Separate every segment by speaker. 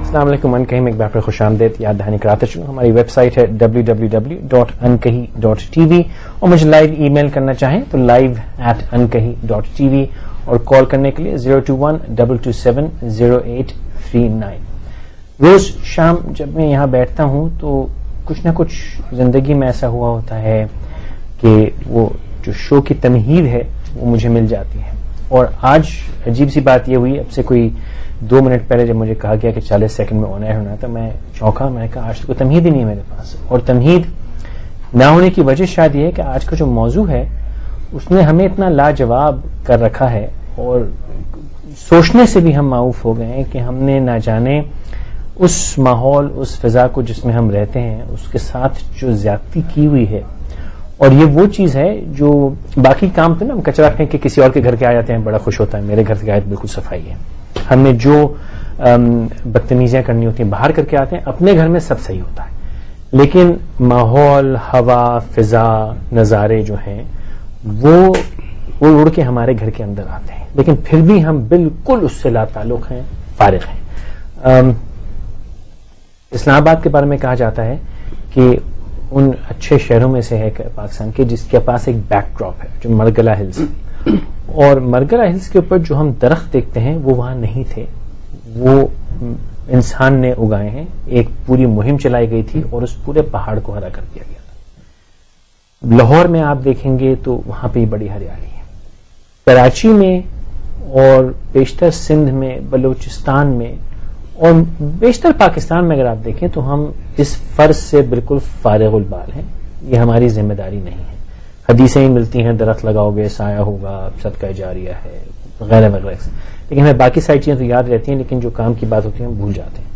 Speaker 1: السلام علیکم. انکہی میں ایک بار پھر خوش آمدید. یاد دہانی کراتے چلوں, ہماری ویب سائٹ ہے www.ankahi.tv, اور مجھے لائیو ای میل کرنا چاہیں تو live@ankahi.tv, اور کال کرنے کے لیے 021-227-0839. روز شام جب میں یہاں بیٹھتا ہوں تو کچھ نہ کچھ زندگی میں ایسا ہوا ہوتا ہے کہ وہ جو شو کی تمہید ہے وہ مجھے مل جاتی ہے. اور آج عجیب سی بات یہ ہوئی, اب سے کوئی 2 منٹ پہلے جب مجھے کہا گیا کہ 40 سیکنڈ میں آن ایئر ہونا تھا, میں چونکا. میں نے کہا آج تو کوئی تمہید ہی نہیں ہے میرے پاس. اور تمہید نہ ہونے کی وجہ شاید یہ ہے کہ آج کا جو موضوع ہے اس نے ہمیں اتنا لاجواب کر رکھا ہے, اور سوچنے سے بھی ہم معروف ہو گئے ہیں کہ ہم نے نہ جانے اس ماحول, اس فضا کو جس میں ہم رہتے ہیں, اس کے ساتھ جو زیادتی کی ہوئی ہے. اور یہ وہ چیز ہے جو باقی کام تو نا ہم کچرا پھینک کے کسی اور کے گھر کے آ جاتے ہیں, بڑا خوش ہوتا ہے, میرے گھر کے آئے بالکل صفائی ہے. ہمیں جو بدتمیزیاں کرنی ہوتی ہیں باہر کر کے آتے ہیں, اپنے گھر میں سب صحیح ہوتا ہے. لیکن ماحول, ہوا, فضا, نظارے جو ہیں وہ اڑ کے ہمارے گھر کے اندر آتے ہیں, لیکن پھر بھی ہم بالکل اس سے لا تعلق ہیں, فارغ ہیں. اسلام آباد کے بارے میں کہا جاتا ہے کہ ان اچھے شہروں میں سے ہے پاکستان کے جس کے پاس ایک بیک ڈراپ ہے, جو مرگلا ہلز. اور مرگلا ہلز کے اوپر جو ہم درخت دیکھتے ہیں وہ وہاں نہیں تھے, وہ انسان نے اگائے ہیں. ایک پوری مہم چلائی گئی تھی اور اس پورے پہاڑ کو ہرا کر دیا گیا تھا. لاہور میں آپ دیکھیں گے تو وہاں پہ بڑی ہریالی ہے. کراچی میں اور بیشتر سندھ میں, بلوچستان میں اور بیشتر پاکستان میں اگر آپ دیکھیں تو ہم اس فرض سے بالکل فارغ البال ہیں. یہ ہماری ذمہ داری نہیں ہے. حدیثیں ہی ملتی ہیں, درخت لگاؤ گے سایہ ہوگا, صدقہ جاریہ ہے, وغیرہ وغیرہ, لیکن ہمیں باقی ساری چیزیں تو یاد رہتی ہیں, لیکن جو کام کی بات ہوتی ہے ہم بھول جاتے ہیں.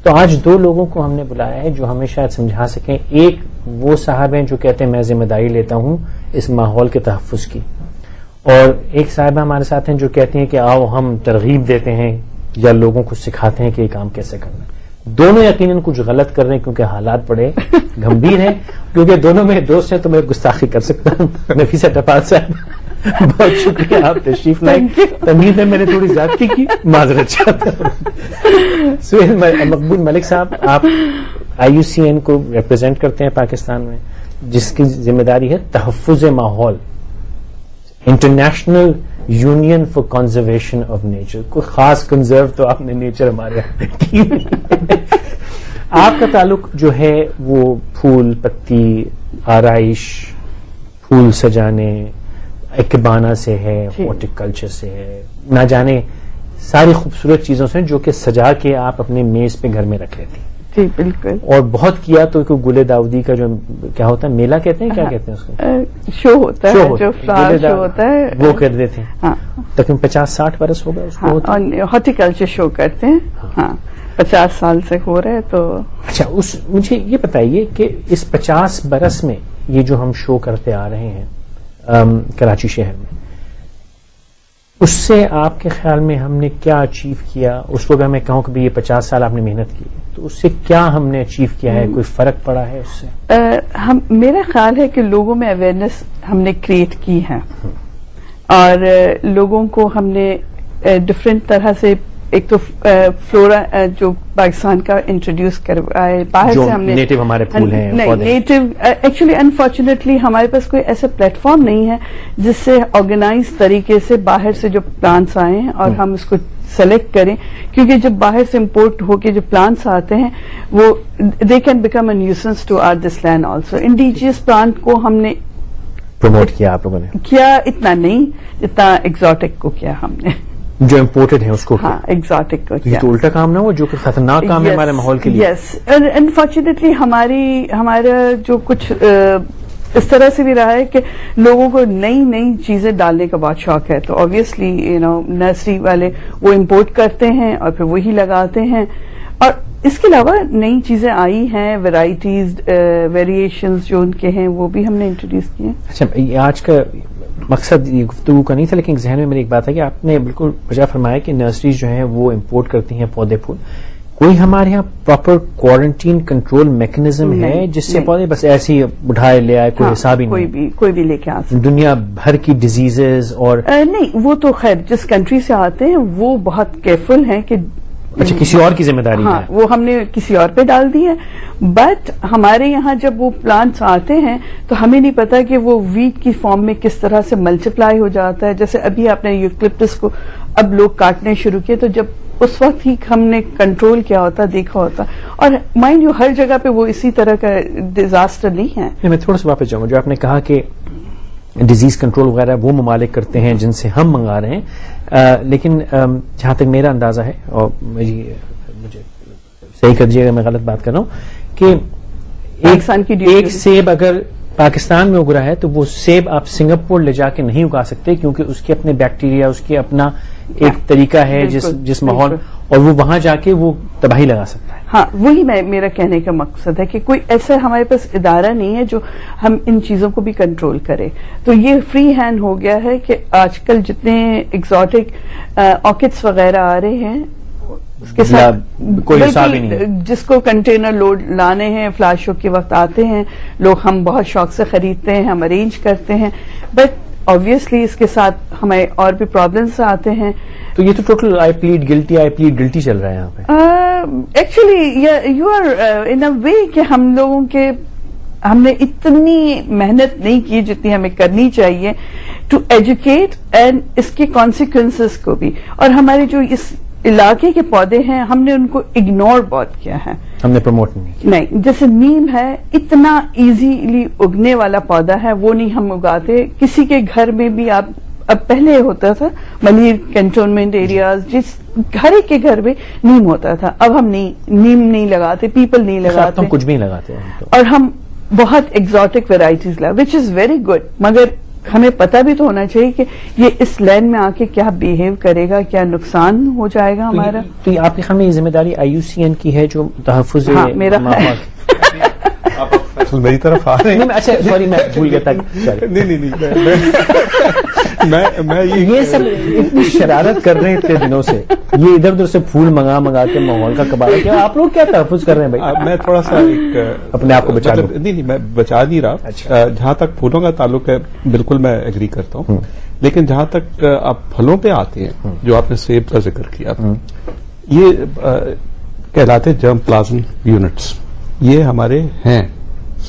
Speaker 1: تو آج 2 لوگوں کو ہم نے بلایا ہے جو ہمیں شاید سمجھا سکیں. ایک وہ صاحب ہیں جو کہتے ہیں میں ذمہ داری لیتا ہوں اس ماحول کے تحفظ کی, اور ایک صاحبہ ہمارے ساتھ ہیں جو کہتے ہیں کہ آؤ ہم ترغیب دیتے ہیں یا لوگوں کو سکھاتے ہیں کہ یہ کام کیسے کرنا ہے. دونوں یقیناً کچھ غلط کر رہے ہیں کیونکہ حالات بڑے گمبھیر ہیں. کیونکہ دونوں میرے دوست ہیں تو میں گستاخی کر سکتا ہوں. نفیسہ ٹپال صاحب بہت شکریہ, آپ تشریف لائے. تمہید ہے میں نے تھوڑی زیادتی کی, معذرت چاہتا ہوں. سہیل مقبول ملک صاحب, آپ IUCN کو ریپرزینٹ کرتے ہیں پاکستان میں, جس کی ذمہ داری ہے تحفظ ماحول, international union for conservation of nature. کوئی خاص کنزرو تو آپ نے نیچر ہمارے کی. آپ کا تعلق جو ہے وہ پھول پتی, آرائش, پھول سجانے, اکبانہ سے ہے, ہارٹیکلچر سے ہے, نہ جانے ساری خوبصورت چیزوں سے جو کہ سجا کے آپ اپنے میز پہ گھر میں رکھ لیتے ہیں.
Speaker 2: جی بالکل.
Speaker 1: اور بہت کیا تو گل داؤدی کا جو کیا ہوتا ہے, میلہ کہتے ہیں, کیا کہتے ہیں اس کو,
Speaker 2: شو ہوتا ہے, جو فلاور شو ہوتا ہے
Speaker 1: وہ کر دیتے ہیں. تقریباً 50-60 برس ہو گئے اس کو.
Speaker 2: ہارٹیکلچر شو کرتے ہیں. ہاں 50 سال سے ہو رہے تو.
Speaker 1: اچھا, مجھے یہ بتائیے کہ اس 50 برس میں یہ جو ہم شو کرتے آ رہے ہیں کراچی شہر میں, اس سے آپ کے خیال میں ہم نے کیا اچیو کیا؟ اس کو اگر میں کہوں کہ یہ 50 سال آپ نے محنت کی تو اس سے کیا ہم نے اچیو کیا ہے, کوئی فرق پڑا ہے اس سے؟
Speaker 2: میرا خیال ہے کہ لوگوں میں اویئرنیس ہم نے کریٹ کی ہے, اور لوگوں کو ہم نے ڈفرینٹ طرح سے, ایک تو فلورا جو پاکستان کا انٹروڈیوس کروائے, باہر سے ہم نے
Speaker 1: نیٹو ہمارے پھول ہیں,
Speaker 2: نہیں نیٹو ایکچولی انفارچونیٹلی ہمارے پاس کوئی ایسا پلیٹ فارم نہیں ہے جس سے آرگنائز طریقے سے باہر سے جو پلانٹس آئے ہیں اور ہم اس کو سلیکٹ کریں, کیونکہ جب باہر سے امپورٹ ہو کے جو پلانٹس آتے ہیں وہ they can become a nuisance to our this land also. Indigenous plant کو ہم نے
Speaker 1: پروموٹ کیا, آپ لوگوں نے کیا,
Speaker 2: اتنا نہیں جتنا ایگزاٹک کو کیا ہم نے,
Speaker 1: جو امپورٹڈ ہیں اس کو.
Speaker 2: ہاں ایگزاٹک کو.
Speaker 1: یہ تو الٹا کام نہ ہو جو کہ خطرناک کام ہے ہمارے ماحول کے لیے.
Speaker 2: یس, انفارچونیٹلی ہمارا جو کچھ اس طرح سے بھی رہا ہے کہ لوگوں کو نئی چیزیں ڈالنے کا بہت شوق ہے, تو آبویسلی نرسری والے وہ امپورٹ کرتے ہیں اور پھر وہی لگاتے ہیں. اور اس کے علاوہ نئی چیزیں آئی ہیں, ویرائٹیز, ویریشنز جو ان کے ہیں وہ بھی ہم نے انٹروڈیوس کیے ہیں.
Speaker 1: اچھا, آج کا مقصد یہ گفتگو کا نہیں تھا, لیکن ذہن میں میری ایک بات ہے کہ آپ نے بالکل وجہ فرمایا کہ نرسریز جو ہیں وہ امپورٹ کرتی ہیں پودے پھول. کوئی ہمارے یہاں پراپر کوارنٹین کنٹرول میکنزم ہے جس سے پودے بس ایسے ہی اٹھائے لے آئے, کوئی حساب ہی نہیں,
Speaker 2: کوئی بھی لے کے آ سکتے,
Speaker 1: دنیا بھر کی ڈیزیزز اور
Speaker 2: نہیں, وہ تو خیر جس کنٹری سے آتے ہیں وہ بہت کیئرفل ہیں کہ
Speaker 1: اچھا کسی اور کی ذمہ داری
Speaker 2: ہاں
Speaker 1: ہے.
Speaker 2: وہ ہم نے کسی اور پہ ڈال دی ہے. بٹ ہمارے یہاں جب وہ پلانٹس آتے ہیں تو ہمیں نہیں پتا کہ وہ ویٹ کی فارم میں کس طرح سے ملٹیپلائی ہو جاتا ہے. جیسے ابھی آپ نے یوکلپٹس کو اب لوگ کاٹنے شروع کیے, تو جب اس وقت ہی ہم نے کنٹرول کیا ہوتا, دیکھا ہوتا. اور مائنڈ یو ہر جگہ پہ وہ اسی طرح کا ڈیزاسٹر نہیں ہے.
Speaker 1: میں تھوڑا سا واپس جاؤں گا, جو آپ نے کہا کہ ڈیزیز کنٹرول وغیرہ وہ ممالک کرتے ہیں جن سے ہم منگا رہے ہیں, لیکن جہاں تک میرا اندازہ ہے, اور مجھے صحیح کر دیجیے اگر میں غلط بات کر رہا ہوں, کہ ایک سیب اگر پاکستان میں اگ رہا ہے تو وہ سیب آپ سنگاپور لے جا کے نہیں اگا سکتے, کیونکہ اس کے اپنے بیکٹیریا, اس کے اپنا ایک طریقہ ہے جس ماحول, اور وہ وہاں جا کے وہ تباہی لگا سکتا ہے.
Speaker 2: ہاں وہی میرا کہنے کا مقصد ہے کہ کوئی ایسا ہمارے پاس ادارہ نہیں ہے جو ہم ان چیزوں کو بھی کنٹرول کرے. تو یہ فری ہینڈ ہو گیا ہے کہ آج کل جتنے ایگزوٹک آرکڈس وغیرہ آ رہے ہیں اس کے ساتھ
Speaker 1: کوئی حساب ہی نہیں,
Speaker 2: جس کو کنٹینر لوڈ لانے ہیں فلاش شو کے وقت آتے ہیں لوگ, ہم بہت شوق سے خریدتے ہیں, ہم ارینج کرتے ہیں, بٹ obviously اس کے ساتھ ہمیں اور بھی پرابلمس آتے ہیں.
Speaker 1: تو یہ تو ٹوٹل آئی پلیڈ گلٹی چل رہا ہے یہاں پہ.
Speaker 2: ایکچولی یو آر ان اے وے کہ ہم نے اتنی محنت نہیں کی جتنی ہمیں کرنی چاہیے ٹو ایجوکیٹ اینڈ اس کے کانسیکوینسز کو بھی. اور ہمارے جو اس علاقے کے پودے ہیں ہم نے ان کو اگنور بہت کیا ہے,
Speaker 1: ہم نے پروموٹ نہیں.
Speaker 2: جیسے نیم ہے اتنا ایزیلی اگنے والا پودا ہے, وہ نہیں ہم اگاتے. کسی کے گھر میں بھی آپ, اب پہلے ہوتا تھا ملیر کینٹونمنٹ ایریاز, جس ہر ایک کے گھر میں نیم ہوتا تھا, اب ہم نیم نہیں لگاتے, پیپل نہیں لگاتے,
Speaker 1: ہم کچھ بھی نہیں لگاتے,
Speaker 2: اور ہم بہت ایگزوٹک ویرائٹیز لگا, وچ از ویری گڈ. مگر ہمیں پتہ بھی تو ہونا چاہیے کہ یہ اس لینڈ میں آ کے کیا بہیو کرے گا, کیا نقصان ہو جائے گا ہمارا.
Speaker 1: تو آپ کے خیال میں یہ ذمہ داری IUCN کی ہے جو تحفظ
Speaker 2: میرا
Speaker 3: میری طرف آ رہے ہیں.
Speaker 1: اچھا سوری میں بھول گیا تھا.
Speaker 3: نہیں میں
Speaker 1: یہ سب اتنی شرارت کر رہے ہیں اتنے دنوں سے, یہ ادھر ادھر سے پھول منگا کے ماحول کا کباڑہ کیا آپ لوگ کیا تحفظ کر رہے ہیں بھائی؟
Speaker 3: میں تھوڑا سا
Speaker 1: اپنے آپ کو بچا لوں.
Speaker 3: نہیں میں بچا نہیں رہا. جہاں تک پھولوں کا تعلق ہے بالکل میں ایگری کرتا ہوں, لیکن جہاں تک آپ پھلوں پہ آتے ہیں, جو آپ نے سیب کا ذکر کیا, یہ کہلاتے جرم پلازم یونٹس. یہ ہمارے ہیں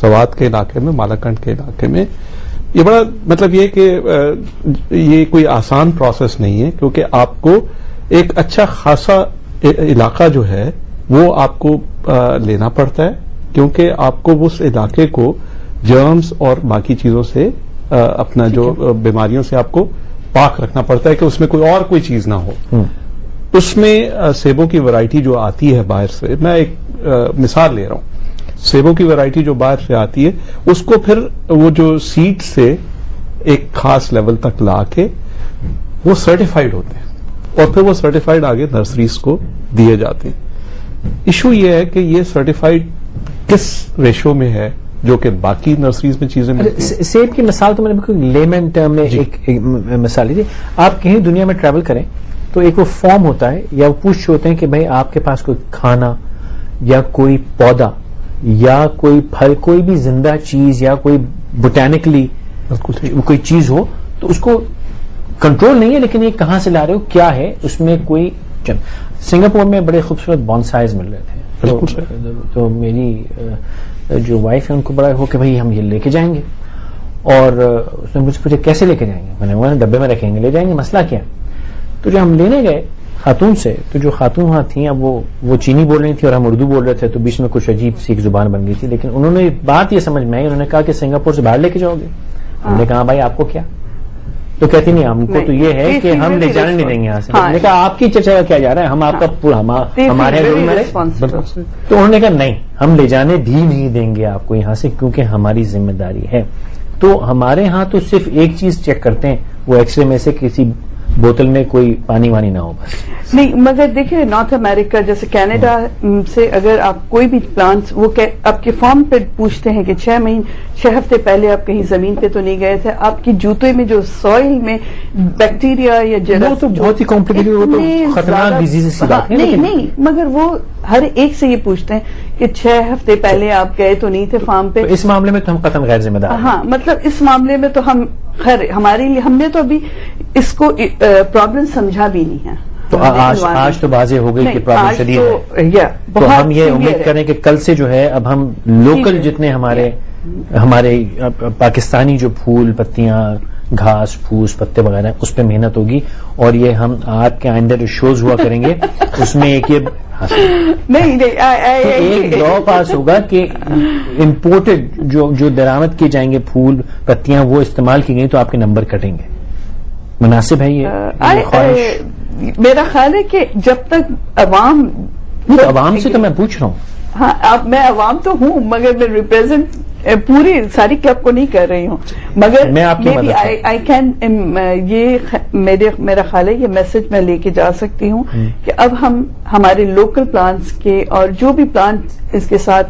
Speaker 3: سوات کے علاقے میں, مالاکنڈ کے علاقے میں. یہ بڑا مطلب یہ کہ یہ کوئی آسان پروسیس نہیں ہے, کیونکہ آپ کو ایک اچھا خاصا علاقہ جو ہے وہ آپ کو لینا پڑتا ہے, کیونکہ آپ کو اس علاقے کو جرمز اور باقی چیزوں سے اپنا جو بیماریوں سے آپ کو پاک رکھنا پڑتا ہے کہ اس میں کوئی چیز نہ ہو. اس میں سیبوں کی ورائٹی جو آتی ہے باہر سے, میں ایک مثال لے رہا ہوں, سیبوں کی ورائٹی جو باہر سے آتی ہے اس کو پھر وہ جو سیڈ سے ایک خاص لیول تک لا کے وہ سرٹیفائیڈ ہوتے ہیں, اور پھر وہ سرٹیفائیڈ آگے نرسریز کو دیے جاتے ہیں. ایشو یہ ہے کہ یہ سرٹیفائیڈ کس ریشو میں ہے جو کہ باقی نرسریز میں چیزیں ملتی ہیں.
Speaker 1: سیب کی مثال تو میں نے بالکل لیمن ٹرم میں ایک مثال لیجیے. آپ کہیں دنیا میں ٹریول کریں تو ایک وہ فارم ہوتا ہے یا وہ پوچھ ہوتے ہیں کہ بھائی آپ کے پاس کوئی کھانا یا کوئی پودا یا کوئی پھل, کوئی بھی زندہ چیز یا کوئی بوٹینکلی کوئی چیز ہو, تو اس کو کنٹرول نہیں ہے, لیکن یہ کہاں سے لا رہے ہو, کیا ہے اس میں کوئی. سنگاپور میں بڑے خوبصورت بونسائز مل رہے تھے, تو میری جو وائف ہے ان کو بڑا ہو کہ بھائی ہم یہ لے کے جائیں گے, اور اس نے مجھ سے پوچھا کیسے لے کے جائیں گے, میں نے کہا ڈبے میں رکھیں گے, لے جائیں گے, مسئلہ کیا. تو جو ہم لینے گئے خاتون سے, تو جو خاتون وہاں تھیں اب وہ چینی بول رہی تھی اور ہم اردو بول رہے تھے, تو بیچ میں کچھ عجیب سی ایک زبان بن گئی تھی, لیکن انہوں نے بات یہ سمجھ میں آئی, انہوں نے کہا کہ سنگاپور سے باہر لے کے جاؤ گے. ہم نے کہا بھائی آپ کو کیا, تو کہتی نہیں ہم کو تو یہ ہے کہ ہم لے جانے نہیں دیں گے یہاں سے. ہم نے کہا آپ کی چرچا کا کیا جا رہا ہے, ہم آپ کا پورا ہمارے. تو انہوں نے کہا نہیں ہم لے جانے بھی نہیں دیں گے آپ کو یہاں سے, کیونکہ ہماری ذمہ داری ہے. تو ہمارے ہاں تو صرف ایک چیز چیک کرتے ہیں, وہ ایکس رے میں سے کسی بوتل میں کوئی پانی وانی نہ ہو بس.
Speaker 2: نہیں مگر دیکھیں نارتھ امریکہ جیسے کینیڈا سے اگر آپ کوئی بھی پلانٹس, وہ آپ کے فارم پہ پوچھتے ہیں کہ 6 ہفتے پہلے آپ کہیں زمین پہ تو نہیں گئے تھے, آپ کی جوتے میں جو سوئل میں بیکٹیریا یا
Speaker 1: وہ تو بہت ہی کمپلیکیٹڈ, وہ تو خطرناک ڈیزیز سی بات ہے.
Speaker 2: نہیں مگر وہ ہر ایک سے یہ پوچھتے ہیں کہ 6 ہفتے پہلے آپ گئے تو نہیں تھے فارم پہ.
Speaker 1: اس معاملے میں تو ہم قطعاً غیر ذمہ دار ہیں.
Speaker 2: ہاں مطلب اس معاملے میں تو ہم خیر ہمارے لیے ہم نے تو ابھی اس کو پرابلم سمجھا بھی نہیں ہے.
Speaker 1: تو آج تو واضح ہو گئی کہ پرابلم شدید ہے. تو ہم یہ امید کریں کہ کل سے جو ہے اب ہم لوکل جتنے ہمارے پاکستانی جو پھول پتیاں گھاس پھوس پتے وغیرہ اس پہ محنت ہوگی, اور یہ ہم آپ کے آئندہ جو شوز ہوا کریں گے اس میں ایک لا پاس ہوگا کہ امپورٹڈ جو درآمد کیے جائیں گے پھول پتیاں وہ استعمال کی گئی تو آپ کے نمبر کٹیں گے. مناسب ہے یہ؟
Speaker 2: میرا خیال ہے کہ جب تک
Speaker 1: عوام سے تو میں پوچھ رہا ہوں.
Speaker 2: ہاں اب میں عوام تو ہوں مگر میں ریپرزینٹ پوری ساری کلب کو نہیں کر رہی ہوں, مگر
Speaker 1: میں آپ کی
Speaker 2: آئی کین میرا خیال ہے یہ میسج میں لے کے جا سکتی ہوں کہ اب ہم ہمارے لوکل پلانٹس کے اور جو بھی پلانٹ اس کے ساتھ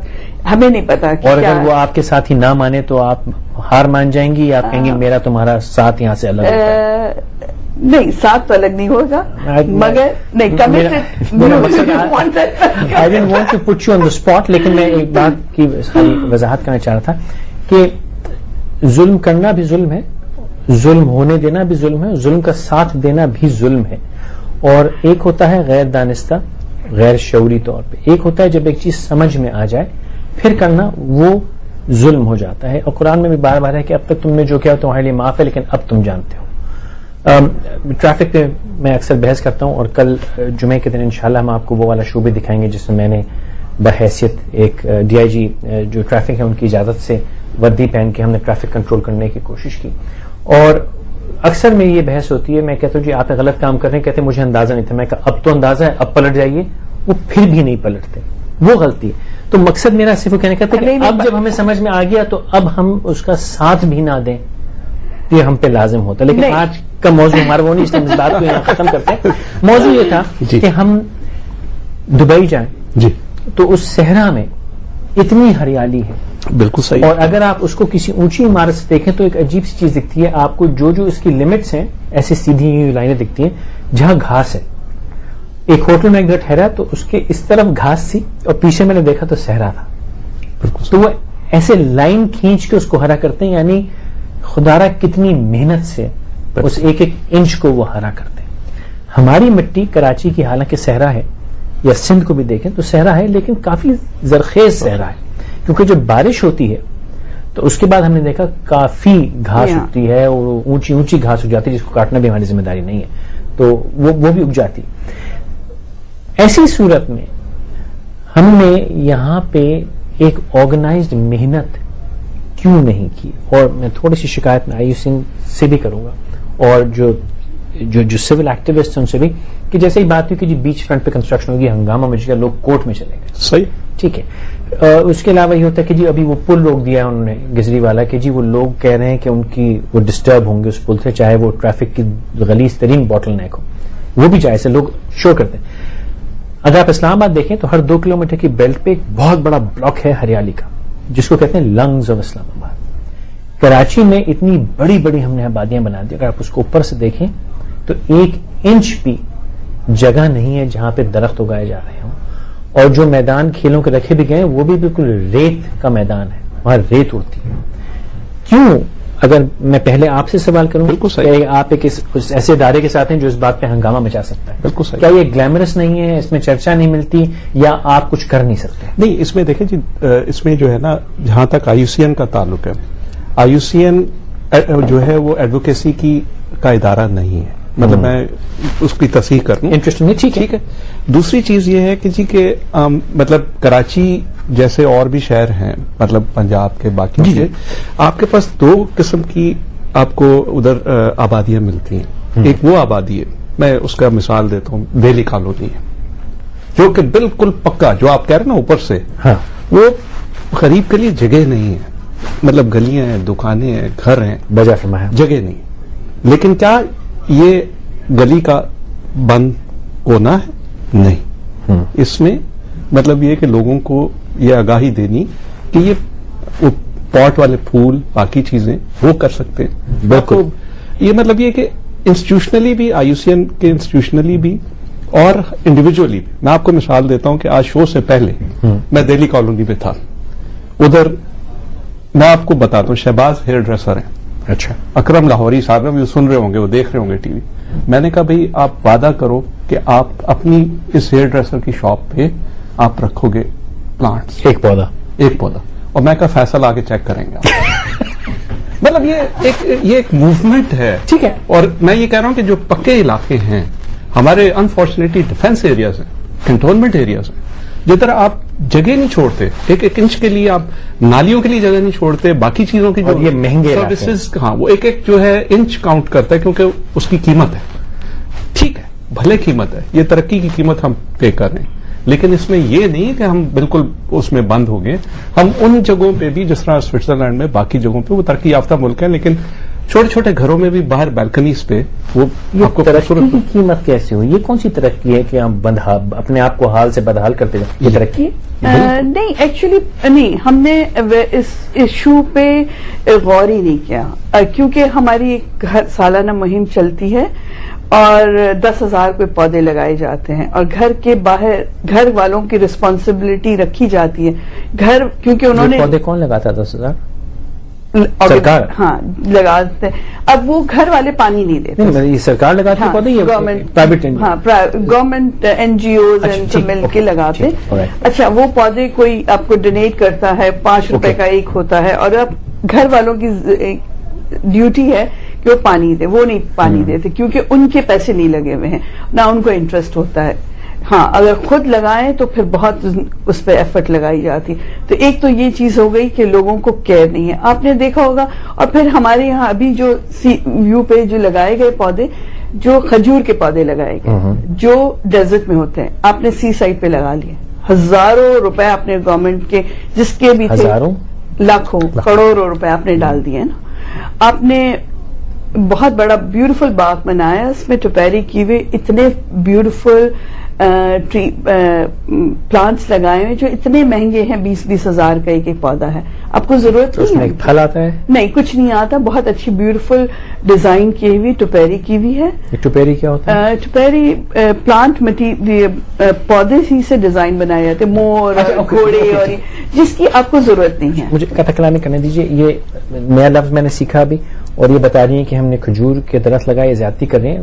Speaker 2: ہمیں نہیں پتا,
Speaker 1: اور اگر وہ آپ کے ساتھ ہی نہ مانے تو آپ ہار مان جائیں گی یا آپ کہیں گے میرا تمہارا ساتھ یہاں سے الگ ہوتا ہے؟
Speaker 2: نہیں, ساتھ تو الگ نہیں ہوگا مگر نہیں
Speaker 1: I didn't want to put you on the spot, لیکن میں ایک بات کی وضاحت کرنا چاہ رہا تھا کہ ظلم کرنا بھی ظلم ہے, ظلم ہونے دینا بھی ظلم ہے, ظلم کا ساتھ دینا بھی ظلم ہے. اور ایک ہوتا ہے غیر دانستہ غیر شعوری طور پہ, ایک ہوتا ہے جب ایک چیز سمجھ میں آ جائے پھر کرنا, وہ ظلم ہو جاتا ہے. اور قرآن میں بھی بار بار ہے کہ اب تک تم نے جو کیا تمہارے لیے معاف ہے لیکن اب تم جانتے ہو. ٹریفک پہ میں اکثر بحث کرتا ہوں, اور کل جمعے کے دن انشاءاللہ ہم آپ کو وہ والا شو بھی دکھائیں گے جس میں میں نے بحیثیت ایک ڈی آئی جی جو ٹریفک ہے ان کی اجازت سے وردی پہن کے ہم نے ٹریفک کنٹرول کرنے کی کوشش کی. اور اکثر میں یہ بحث ہوتی ہے, میں کہتا ہوں جی آپ غلط کام کر رہے ہیں, کہتے ہیں مجھے اندازہ نہیں تھا. میں کہا اب تو اندازہ ہے, اب پلٹ جائیے. وہ پھر بھی نہیں پلٹتے, وہ غلطی ہے. تو مقصد میرا صرف کہنے کا تھا کہ اب جب ہمیں سمجھ میں آ گیا تو اب ہم اس کا ساتھ بھی نہ دیں, یہ ہم پہ لازم ہوتا. لیکن آج کا موضوع ہمارا وہ نہیں, اس لیے اس بات کو یہاں ختم کرتے ہیں. موضوع یہ تھا کہ ہم دبئی جائیں
Speaker 3: جی
Speaker 1: تو اس صحرا میں اتنی ہریالی ہے,
Speaker 3: بالکل صحیح,
Speaker 1: اور اگر آپ اس کو کسی اونچی عمارت سے دیکھیں تو ایک عجیب سی چیز دکھتی ہے آپ کو, جو اس کی لمٹس ہیں ایسی سیدھی لائنیں دکھتی ہیں جہاں گھاس ہے. ایک ہوٹل میں ایک گھر ٹھہرا تو اس کے اس طرف گھاس تھی اور پیچھے میں نے دیکھا تو صحرا تھا. تو وہ ایسے لائن کھینچ کے اس کو ہرا کرتے ہیں, یعنی خدارا کتنی محنت سے اس ایک ایک انچ کو وہ ہرا کرتے ہیں. ہماری مٹی کراچی کی حالانکہ صحرا ہے, یا سندھ کو بھی دیکھیں تو صحرا ہے لیکن کافی زرخیز صحرا ہے, کیونکہ جب بارش ہوتی ہے تو اس کے بعد ہم نے دیکھا کافی گھاس اگتی ہے, اور اونچی اونچی گھاس اگ جاتی ہے جس کو کاٹنا بھی ہماری ذمہ داری نہیں ہے, تو وہ بھی اگ جاتی. ایسی صورت میں ہم نے یہاں پہ ایک آرگنائزڈ محنت کیوں نہیں کی. اور میں تھوڑی سی شکایت میں آئی سے بھی کروں گا, اور جو سول ایکٹیوسٹ ہیں ان سے بھی, کہ جیسے ہی بات ہوئی کہ جی بیچ فرنٹ پہ کنسٹرکشن ہوگی, ہنگامہ مچ گیا, لوگ کورٹ میں چلے گئے.
Speaker 3: صحیح,
Speaker 1: ٹھیک ہے. اس کے علاوہ یہ ہوتا ہے کہ جی ابھی وہ پل روک دیا ہے انہوں نے گجری والا, کہ جی وہ لوگ کہہ رہے ہیں کہ ان کی وہ ڈسٹرب ہوں گے اس پل سے, چاہے وہ ٹریفک کی غلیظ ترین باٹل نیک ہو, وہ بھی جائز ہے, لوگ شو کرتے ہیں. اگر آپ اسلام آباد دیکھیں تو ہر 2 کلومیٹر کی بیلٹ پہ ایک بہت بڑا بلاک ہے ہریالی کا, جس کو کہتے ہیں لنگز آف اسلام آباد. کراچی میں اتنی بڑی بڑی ہم نے آبادیاں بنا دی, اگر آپ اس کو اوپر سے دیکھیں تو 1 انچ بھی جگہ نہیں ہے جہاں پہ درخت اگائے جا رہے ہوں. اور جو میدان کھیلوں کے رکھے بھی گئے وہ بھی بالکل ریت کا میدان ہے, وہاں ریت اڑتی ہے. کیوں؟ اگر میں پہلے آپ سے سوال کروں,
Speaker 3: بالکل صحیح,
Speaker 1: آپ ایک ایسے ادارے کے ساتھ ہیں جو اس بات پہ ہنگامہ مچا سکتا ہے,
Speaker 3: بالکل صحیح,
Speaker 1: کیا یہ گلیمرس نہیں ہے, اس میں چرچا نہیں ملتی, یا آپ کچھ کر نہیں سکتے؟
Speaker 3: نہیں, اس میں دیکھیں جی, اس میں جو ہے نا, جہاں تک IUCN کا تعلق ہے, IUCN جو ہے وہ ایڈوکیسی کا ادارہ نہیں ہے. مطلب میں اس کی تصحیح کروں,
Speaker 1: انٹرسٹنگ, ٹھیک ہے.
Speaker 3: دوسری چیز یہ ہے کہ جی کہ مطلب کراچی جیسے اور بھی شہر ہیں, مطلب پنجاب کے باقی کے, آپ کے پاس 2 قسم کی آپ کو ادھر آبادیاں ملتی ہیں. ایک وہ آبادی ہے, میں اس کا مثال دیتا ہوں, دہلی کالونی ہے, جو کہ بالکل پکا, جو آپ کہہ رہے ہیں نا اوپر سے, وہ غریب کے لیے جگہ نہیں ہے. مطلب گلیاں ہیں, دکانیں ہیں, گھر ہیں,
Speaker 1: بجا فرمایا,
Speaker 3: جگہ نہیں. لیکن کیا یہ گلی کا بند ہونا ہے؟ نہیں. اس میں مطلب یہ کہ لوگوں کو یہ آگاہی دینی کہ یہ پاٹ والے پھول باقی چیزیں وہ کر سکتے ہیں. بالکل, یہ مطلب یہ کہ انسٹیٹیوشنلی بھی, IUCN کے انسٹیٹیوشنلی بھی اور انڈیویجولی بھی. میں آپ کو مثال دیتا ہوں کہ آج شو سے پہلے میں دہلی کالونی پہ تھا. ادھر میں آپ کو بتاتا ہوں, شہباز ہیئر ڈریسر ہیں,
Speaker 1: اچھا.
Speaker 3: اکرم لاہوری صاحب ہیں, وہ سن رہے ہوں گے, وہ دیکھ رہے ہوں گے ٹی وی. میں نے کہا بھائی آپ وعدہ کرو کہ آپ اپنی اس ہیئر ڈریسر کی شاپ پہ آپ رکھو گے پلانٹس,
Speaker 1: ایک پودا.
Speaker 3: اور میں کہا فیصل آگے چیک کریں گے. مطلب یہ ایک موومنٹ ہے.
Speaker 1: ٹھیک ہے.
Speaker 3: اور میں یہ کہہ رہا ہوں کہ جو پکے علاقے ہیں ہمارے, انفارچونیٹلی ڈیفینس ایریاز ہیں, کنٹونمنٹ ایریاز ہیں, جس طرح آپ جگہ نہیں چھوڑتے, ایک انچ کے لیے آپ نالیوں کے لیے جگہ نہیں چھوڑتے, باقی چیزوں کی جو
Speaker 1: یہ مہنگے
Speaker 3: سروسز, ہاں وہ ایک جو ہے انچ کاؤنٹ کرتا ہے کیونکہ اس کی قیمت ہے. ٹھیک ہے, بھلے قیمت ہے, یہ ترقی کی قیمت ہم پے کر رہے ہیں, لیکن اس میں یہ نہیں کہ ہم بالکل اس میں بند ہو گئے. ہم ان جگہوں پہ بھی, جس طرح سوئٹزرلینڈ میں باقی جگہوں پہ وہ ترقی یافتہ ملک ہے, لیکن چھوٹے چھوٹے گھروں میں بھی باہر بالکنیز پہ وہ آپ کو
Speaker 1: ترقی کی قیمت کیسے ہوئی؟ یہ کون سی ترقی ہے کہ ہم اپنے آپ کو حال سے بدحال کرتے ہیں؟ یہ ترقی
Speaker 2: نہیں, ایکچولی نہیں, ہم نے اس ایشو پہ غور ہی نہیں کیا, کیونکہ ہماری ایک سالانہ مہم چلتی ہے اور 10,000 کوئی پودے لگائے جاتے ہیں, اور گھر کے باہر گھر والوں کی رسپانسبلٹی رکھی جاتی ہے. گھر کیونکہ انہوں نے
Speaker 1: پودے کون لگاتا 10,000؟
Speaker 2: سرکار, ہاں لگاتے ہیں. اب وہ گھر والے پانی نہیں دیتے,
Speaker 1: یہ سرکار لگاتی ہے پودے یا پرائیویٹ؟
Speaker 2: ہاں, گورنمنٹ NGOs سب مل کے لگاتے. اچھا, وہ پودے کوئی آپ کو ڈونیٹ کرتا ہے, 5 روپے کا ایک ہوتا ہے, اور اب گھر والوں کی ڈیوٹی ہے کہ وہ پانی دے. وہ نہیں پانی دیتے کیونکہ ان کے پیسے نہیں لگے ہوئے ہیں, نہ ان کو انٹرسٹ ہوتا ہے. ہاں, اگر خود لگائیں تو پھر بہت اس پہ ایفرٹ لگائی جاتی. تو ایک تو یہ چیز ہو گئی کہ لوگوں کو کیئر نہیں ہے, آپ نے دیکھا ہوگا. اور پھر ہمارے یہاں ابھی جو ویو پہ جو لگائے گئے پودے, جو کھجور کے پودے لگائے گئے جو ڈیزرٹ میں ہوتے ہیں, آپ نے سی سائڈ پہ لگا لیے. ہزاروں روپے آپ نے گورنمنٹ کے, جس کے بھی لاکھوں کروڑوں روپے آپ نے ڈال دیے نا. آپ نے بہت بڑا بیوٹیفل باغ بنایا, اس میں ٹوپیری کی ہوئے اتنے بیوٹیفل پلانٹس لگائے ہوئے جو اتنے مہنگے ہیں, 20-20 ہزار کا ایک پودا ہے. آپ کو ضرورت نہیں ہے.
Speaker 1: پھل آتا ہے؟
Speaker 2: نہیں, کچھ نہیں آتا. بہت اچھی بیوٹیفل ڈیزائن کی ہوئی ٹوپیری کی ہوئی ہے.
Speaker 1: ٹوپیری کیا ہوتا ہے؟
Speaker 2: ٹوپیری پلانٹ پودے ہی سے ڈیزائن بنائے جاتے, مور, گھوڑے, اور جس کی آپ کو ضرورت نہیں ہے.
Speaker 1: مجھے کتکلامی کرنے دیجیے, یہ نیا لفظ میں نے سیکھا ابھی, اور یہ بتا رہی ہیں کہ ہم نے کھجور کے درخت لگائے, زیادتی کر رہے ہیں.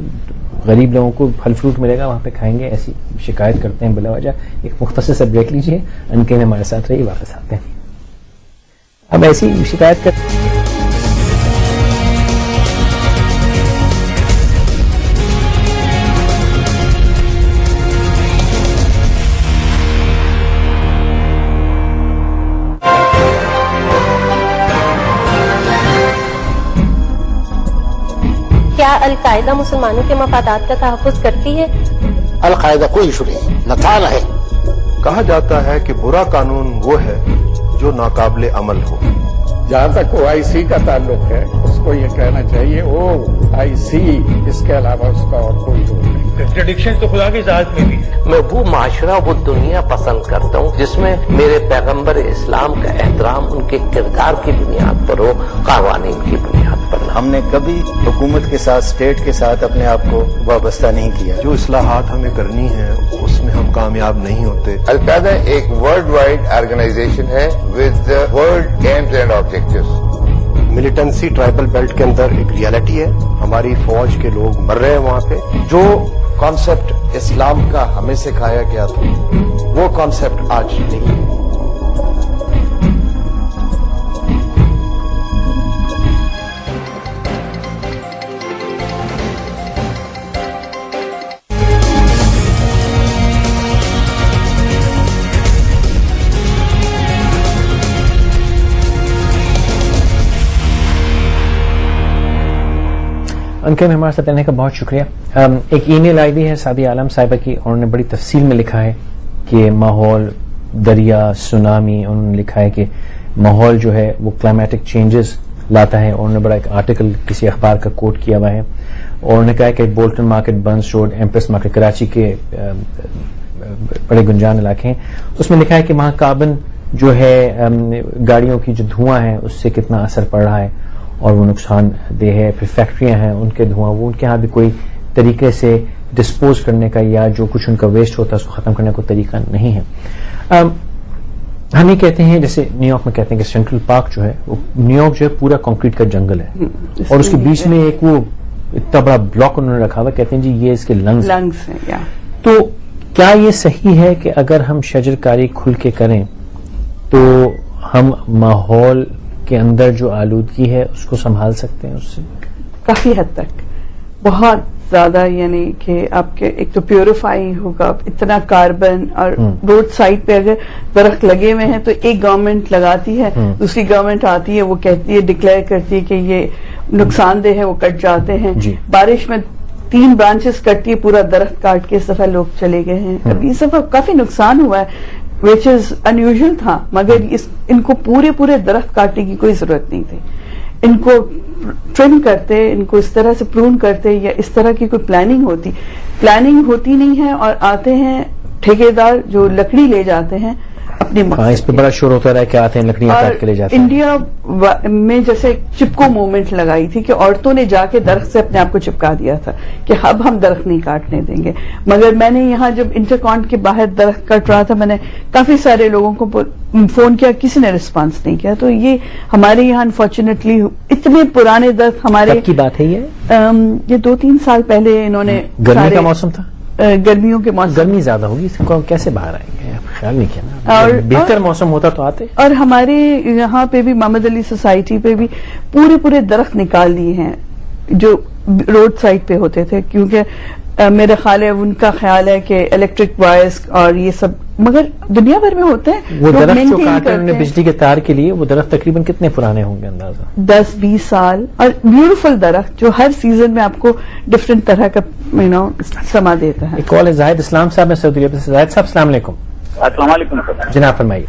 Speaker 1: غریب لوگوں کو پھل فروٹ ملے گا, وہاں پہ کھائیں گے, ایسی شکایت کرتے ہیں بلا وجہ. ایک مختصر سا بریک لیجیے, انکین ہمارے ساتھ رہی, واپس آتے ہیں. اب ایسی شکایت کرتے ہیں.
Speaker 4: کیا القاعدہ مسلمانوں کے مفادات کا تحفظ کرتی ہے؟
Speaker 5: القاعدہ کوئی ایشو نہیں, نتال ہے.
Speaker 6: کہا جاتا ہے کہ برا قانون وہ ہے جو ناقابل عمل ہو.
Speaker 7: جہاں تک OIC کا تعلق ہے, اس کو یہ کہنا چاہیے OIC, اس کے علاوہ اس کا اور کوئی رول نہیں.
Speaker 8: کنٹرڈکشن تو خدا کی ذات میں بھی.
Speaker 5: میں وہ معاشرہ, وہ دنیا پسند کرتا ہوں جس میں میرے پیغمبر اسلام کا احترام ان کے کردار کی بنیاد پر ہو, قوانین کی بنیاد پر.
Speaker 9: ہم نے کبھی حکومت کے ساتھ, اسٹیٹ کے ساتھ اپنے آپ کو وابستہ نہیں کیا.
Speaker 6: جو اصلاحات ہمیں کرنی ہیں اس میں ہم کامیاب نہیں ہوتے.
Speaker 10: القاعدہ ایک ورلڈ وائڈ آرگنائزیشن ہے with world aims and objectives.
Speaker 6: Militancy tribal belt کے اندر ایک ریالٹی ہے, ہماری فوج کے لوگ مر رہے ہیں وہاں پہ.
Speaker 11: جو کانسیپٹ اسلام کا ہمیں سکھایا گیا تھا وہ کانسیپٹ آج نہیں ہے.
Speaker 1: انکل ہمارے ساتھ رہنے کا بہت شکریہ. ایک ای میل آئی ہوئی ہے سعدیہ عالم صاحبہ کی, اور انہوں نے بڑی تفصیل میں لکھا ہے کہ ماحول, دریا, سونامی, انہوں نے لکھا ہے کہ ماحول جو ہے وہ کلائمیٹک چینجز لاتا ہے, اور انہوں نے بڑا ایک آرٹیکل کسی اخبار کا کوٹ کیا ہوا ہے, اور انہوں نے کہا کہ Bolton Market, Burns Road, Empress Market, Karachi کے بڑے گنجان علاقے ہیں, اس میں لکھا ہے کہ وہاں کاربن جو ہے گاڑیوں کی جو دھواں ہے اس سے کتنا اثر پڑ رہا ہے اور وہ نقصان دہ ہے. پھر فیکٹریاں ہیں, ان کے دھواں, وہ ان کے ہاں بھی کوئی طریقے سے ڈسپوز کرنے کا یا جو کچھ ان کا ویسٹ ہوتا ہے اس کو ختم کرنے کا طریقہ نہیں ہے. ہم یہ کہتے ہیں جیسے نیو یارک میں کہتے ہیں کہ سینٹرل پارک جو ہے وہ نیو یارک جو ہے پورا کنکریٹ کا جنگل ہے اور اس کے بیچ میں ایک وہ اتنا بڑا بلاک انہوں نے رکھا ہوا، کہتے ہیں جی یہ اس کے لنگس
Speaker 2: ہیں.
Speaker 1: تو کیا یہ صحیح ہے کہ اگر ہم شجر کاری کھل کے کریں تو ہم ماحول کے اندر جو آلودگی ہے اس کو سنبھال سکتے ہیں؟ اس سے
Speaker 2: کافی حد تک بہت زیادہ، یعنی کہ آپ کے ایک تو پیوریفائی ہوگا اتنا کاربن، اور روڈ سائڈ پہ اگر درخت لگے ہوئے ہیں تو ایک گورنمنٹ لگاتی ہے، دوسری گورنمنٹ آتی ہے وہ کہتی ہے ڈکلیئر کرتی ہے کہ یہ نقصان دہ ہے، وہ کٹ جاتے ہیں. بارش میں 3 برانچز کٹتی ہے، پورا درخت کاٹ کے اس دفعہ لوگ چلے گئے ہیں. اب اس دفعہ کافی نقصان ہوا ہے وچ از انیوژل تھا، مگر ان کو پورے درخت کاٹنے کی کوئی ضرورت نہیں تھی. ان کو ٹرم کرتے، ان کو اس طرح سے پرون کرتے، یا اس طرح کی کوئی پلاننگ ہوتی نہیں ہے، اور آتے ہیں ٹھیکیدار جو لکڑی لے جاتے ہیں اپنے مقصد.
Speaker 1: اس پہ بڑا شور ہوتا رہا کہ آتے ہیں لکڑیاں کاٹ کے لے جاتے ہیں.
Speaker 2: انڈیا میں جیسے چپکو موومنٹ لگائی تھی کہ عورتوں نے جا کے درخت سے اپنے آپ کو چپکا دیا تھا کہ اب ہم درخت نہیں کاٹنے دیں گے. مگر میں نے یہاں جب انٹرکانٹ کے باہر درخت کٹ رہا تھا، میں نے کافی سارے لوگوں کو فون کیا، کسی نے رسپانس نہیں کیا. تو یہ ہمارے یہاں انفارچونیٹلی اتنے پرانے درخت ہمارے
Speaker 1: کی بات ہے
Speaker 2: یہ 2-3 سال پہلے انہوں نے.
Speaker 1: گرمی کا موسم تھا،
Speaker 2: گرمیوں کے موسم، گرمی
Speaker 1: زیادہ ہوگی، کیسے باہر آئیں گے؟ خیال نہیں کیا نا، بہتر موسم ہوتا تو آتے.
Speaker 2: اور ہمارے یہاں پہ بھی محمد علی سوسائٹی پہ بھی پورے درخت نکال دیے ہیں جو روڈ سائڈ پہ ہوتے تھے، کیونکہ میرا خیال ہے ان کا خیال ہے کہ الیکٹرک وائرس اور یہ سب، مگر دنیا بھر میں ہوتے ہیں.
Speaker 1: وہ درخت جو کاٹے انہوں نے بجلی کے تار کے لیے، وہ درخت تقریباً کتنے پرانے ہوں گے اندازہ؟
Speaker 2: 10-20 سال. اور بیوٹیفل درخت جو ہر سیزن میں آپ کو ڈفرینٹ طرح کا سما دیتا ہے.
Speaker 1: ایک کال ہے زاہد اسلام صاحب میں سعودی عرب سے. زاہد صاحب السلام علیکم.
Speaker 12: السلام علیکم
Speaker 1: جناب، فرمائیے.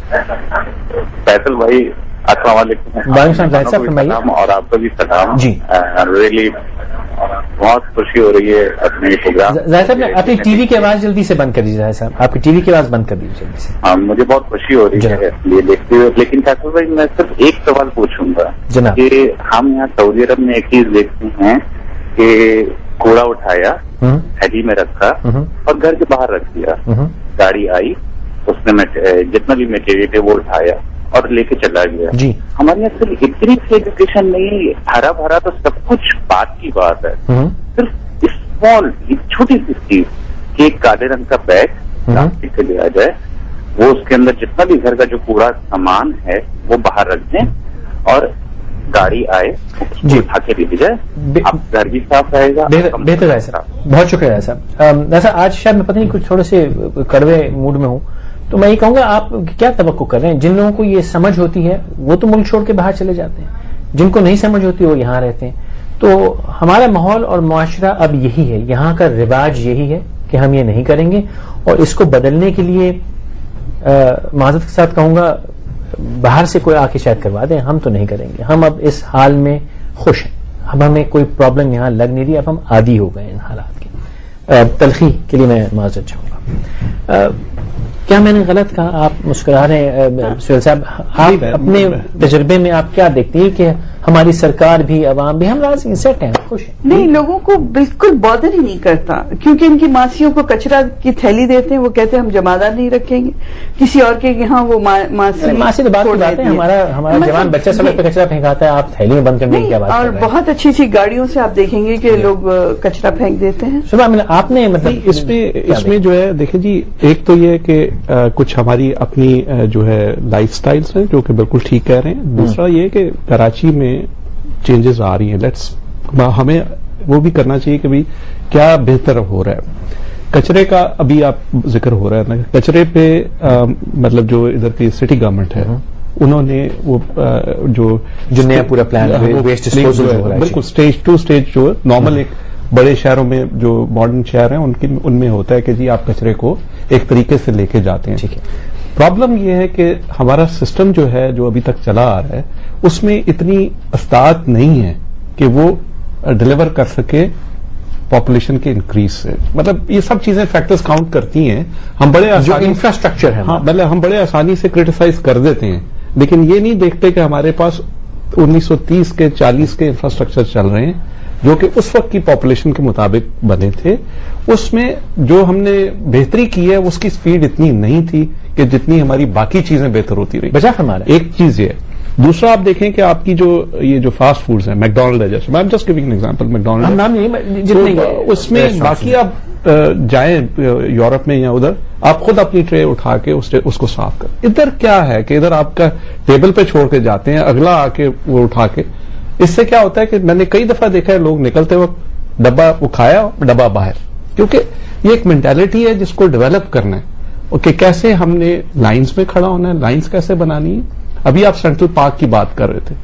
Speaker 12: فیصل بھائی السلام علیکم.
Speaker 1: وعلیکم السلام. زاہد صاحب فرمائیے.
Speaker 12: اور آپ کو بھی سلام.
Speaker 1: جی
Speaker 12: ریئلی بہت خوشی ہو رہی ہے اپنے پروگرام.
Speaker 1: زاہد صاحب اپنی ٹی وی کی آواز جلدی سے بند کر دیجیے. زاہد صاحب آپ کی ٹی وی کی آواز بند کر دیجیے جلدی سے.
Speaker 12: ہاں مجھے بہت خوشی ہو رہی ہے یہ دیکھتے ہوئے. لیکن فیصل بھائی میں صرف ایک سوال پوچھوں گا
Speaker 1: جناب
Speaker 12: کہ ہم یہاں سعودی عرب میں ایک چیز دیکھتے ہیں کہ کوڑا اٹھایا، تھیلی میں رکھا اور گھر کے باہر رکھ دیا. گاڑی آئی، اس نے جتنا بھی میٹیریل ہے وہ اٹھایا اور لے کے چلا گیا.
Speaker 1: جی
Speaker 12: ہمارے یہاں صرف اتنی سی ایجوکیشن نہیں، ہرا بھرا تو سب کچھ بات کی بات ہے. صرف اسمال چھوٹی سی چیز کہ ایک کالے رنگ کا بیگ پلاسٹک سے لیا جائے، وہ اس کے اندر جتنا بھی گھر کا جو پورا سامان ہے وہ باہر رکھ دیں اور گاڑی آئے
Speaker 1: جی
Speaker 12: اٹھا کے لے جائے، اب گھر بھی صاف رہے گا.
Speaker 1: بہتر ہے صاحب، بہت شکریہ صاحب. ایسا آج شاید میں پتہ نہیں کچھ تھوڑے سے کڑوے موڈ میں ہوں، تو میں یہ کہوں گا آپ کیا توقع کر رہے ہیں؟ جن لوگوں کو یہ سمجھ ہوتی ہے وہ تو ملک چھوڑ کے باہر چلے جاتے ہیں، جن کو نہیں سمجھ ہوتی وہ یہاں رہتے ہیں. تو ہمارا ماحول اور معاشرہ اب یہی ہے، یہاں کا رواج یہی ہے کہ ہم یہ نہیں کریں گے. اور اس کو بدلنے کے لیے معذرت کے ساتھ کہوں گا باہر سے کوئی آ کے شاید کروا دیں، ہم تو نہیں کریں گے. ہم اب اس حال میں خوش ہیں، اب ہمیں کوئی پرابلم یہاں لگ نہیں رہی، اب ہم عادی ہو گئے ان حالات کے. تلخی کے لیے میں معذرت چاہوں گا. کیا میں نے غلط کہا؟ آپ مسکرا رہے ہیں سہیل صاحب. آپ اپنے تجربے میں آپ کیا دیکھتے ہیں کہ ہماری سرکار بھی، عوام بھی، ہم راضی سیٹ ہیں، خوش ہیں؟
Speaker 2: نہیں، لوگوں کو بالکل بادر ہی نہیں کرتا، کیونکہ ان کی ماسیوں کو کچرا کی تھیلی دیتے ہیں، وہ کہتے ہیں ہم جمادار نہیں رکھیں گے. کسی اور کے یہاں وہ
Speaker 1: ماسی تو بات کی بات ہے، ہمارا جوان بچہ سڑک پہ کچرا پھینکاتا ہے، آپ تھیلی میں بند کرنے کی کیا بات کر رہے ہیں؟
Speaker 2: اور بہت اچھی اچھی گاڑیوں سے آپ دیکھیں گے کہ لوگ کچرا پھینک دیتے ہیں.
Speaker 1: صبح آپ نے مطلب
Speaker 3: اس میں جو ہے دیکھیں جی، ایک تو یہ ہے کہ کچھ ہماری اپنی جو ہے لائف سٹائلز ہیں جو کہ بالکل ٹھیک کہہ رہے ہیں. دوسرا یہ کہ کراچی میں چینجز آ رہی ہیں، ہمیں وہ بھی کرنا چاہیے کہ بھائی کیا بہتر ہو رہا ہے. کچرے کا ابھی آپ ذکر ہو رہا ہے نا، کچرے پہ مطلب جو ادھر کی سٹی گورنمنٹ ہے انہوں نے وہ جو
Speaker 1: نیا پورا پلان
Speaker 3: بالکل اسٹیج 2 اسٹیج جو نارمل ایک بڑے شہروں میں جو ماڈرن شہر ہیں ان میں ہوتا ہے کہ جی آپ کچرے کو ایک طریقے سے لے کے جاتے ہیں.
Speaker 1: ٹھیک ہے.
Speaker 3: پرابلم یہ ہے کہ ہمارا سسٹم جو ہے جو ابھی تک چلا آ رہا ہے اس میں اتنی استعداد نہیں ہے کہ وہ ڈلیور کر سکے پاپولیشن کے انکریز سے. مطلب یہ سب چیزیں فیکٹرز کاؤنٹ کرتی ہیں. ہم بڑے
Speaker 1: انفراسٹرکچر ہے،
Speaker 3: ہاں مطلب ہم بڑے آسانی سے کرٹیسائز کر دیتے ہیں، لیکن یہ نہیں دیکھتے کہ ہمارے پاس 1930 کے 40 کے انفراسٹرکچر چل رہے ہیں جو کہ اس وقت کی پاپولیشن کے مطابق بنے تھے. اس میں جو ہم نے بہتری کی ہے اس کی سپیڈ اتنی نہیں تھی کہ جتنی ہماری باقی چیزیں بہتر ہوتی رہی.
Speaker 1: بجا فرما رہے ہیں.
Speaker 3: ایک چیز یہ ہے. دوسرا آپ دیکھیں کہ آپ کی یہ جو فاسٹ فوڈز ہیں, میکڈونلڈ ہے جیسے, میں just giving an example, McDonald, اس میں باقی آپ جائیں یورپ میں یا ادھر, آپ خود اپنی ٹرے اٹھا کے اس کو صاف کریں. ادھر کیا ہے کہ ادھر آپ کا ٹیبل پہ چھوڑ کے جاتے ہیں, اگلا آ کے وہ اٹھا کے. اس سے کیا ہوتا ہے کہ میں نے کئی دفعہ دیکھا ہے لوگ نکلتے وقت ڈبہ وہ کھایا, ڈبہ باہر, کیونکہ یہ ایک مینٹالٹی ہے جس کو ڈیولپ کرنا ہے کہ کیسے ہم نے لائنز میں کھڑا ہونا ہے, لائنز کیسے بنانی ہے. ابھی آپ سینٹرل پارک کی بات کر رہے تھے,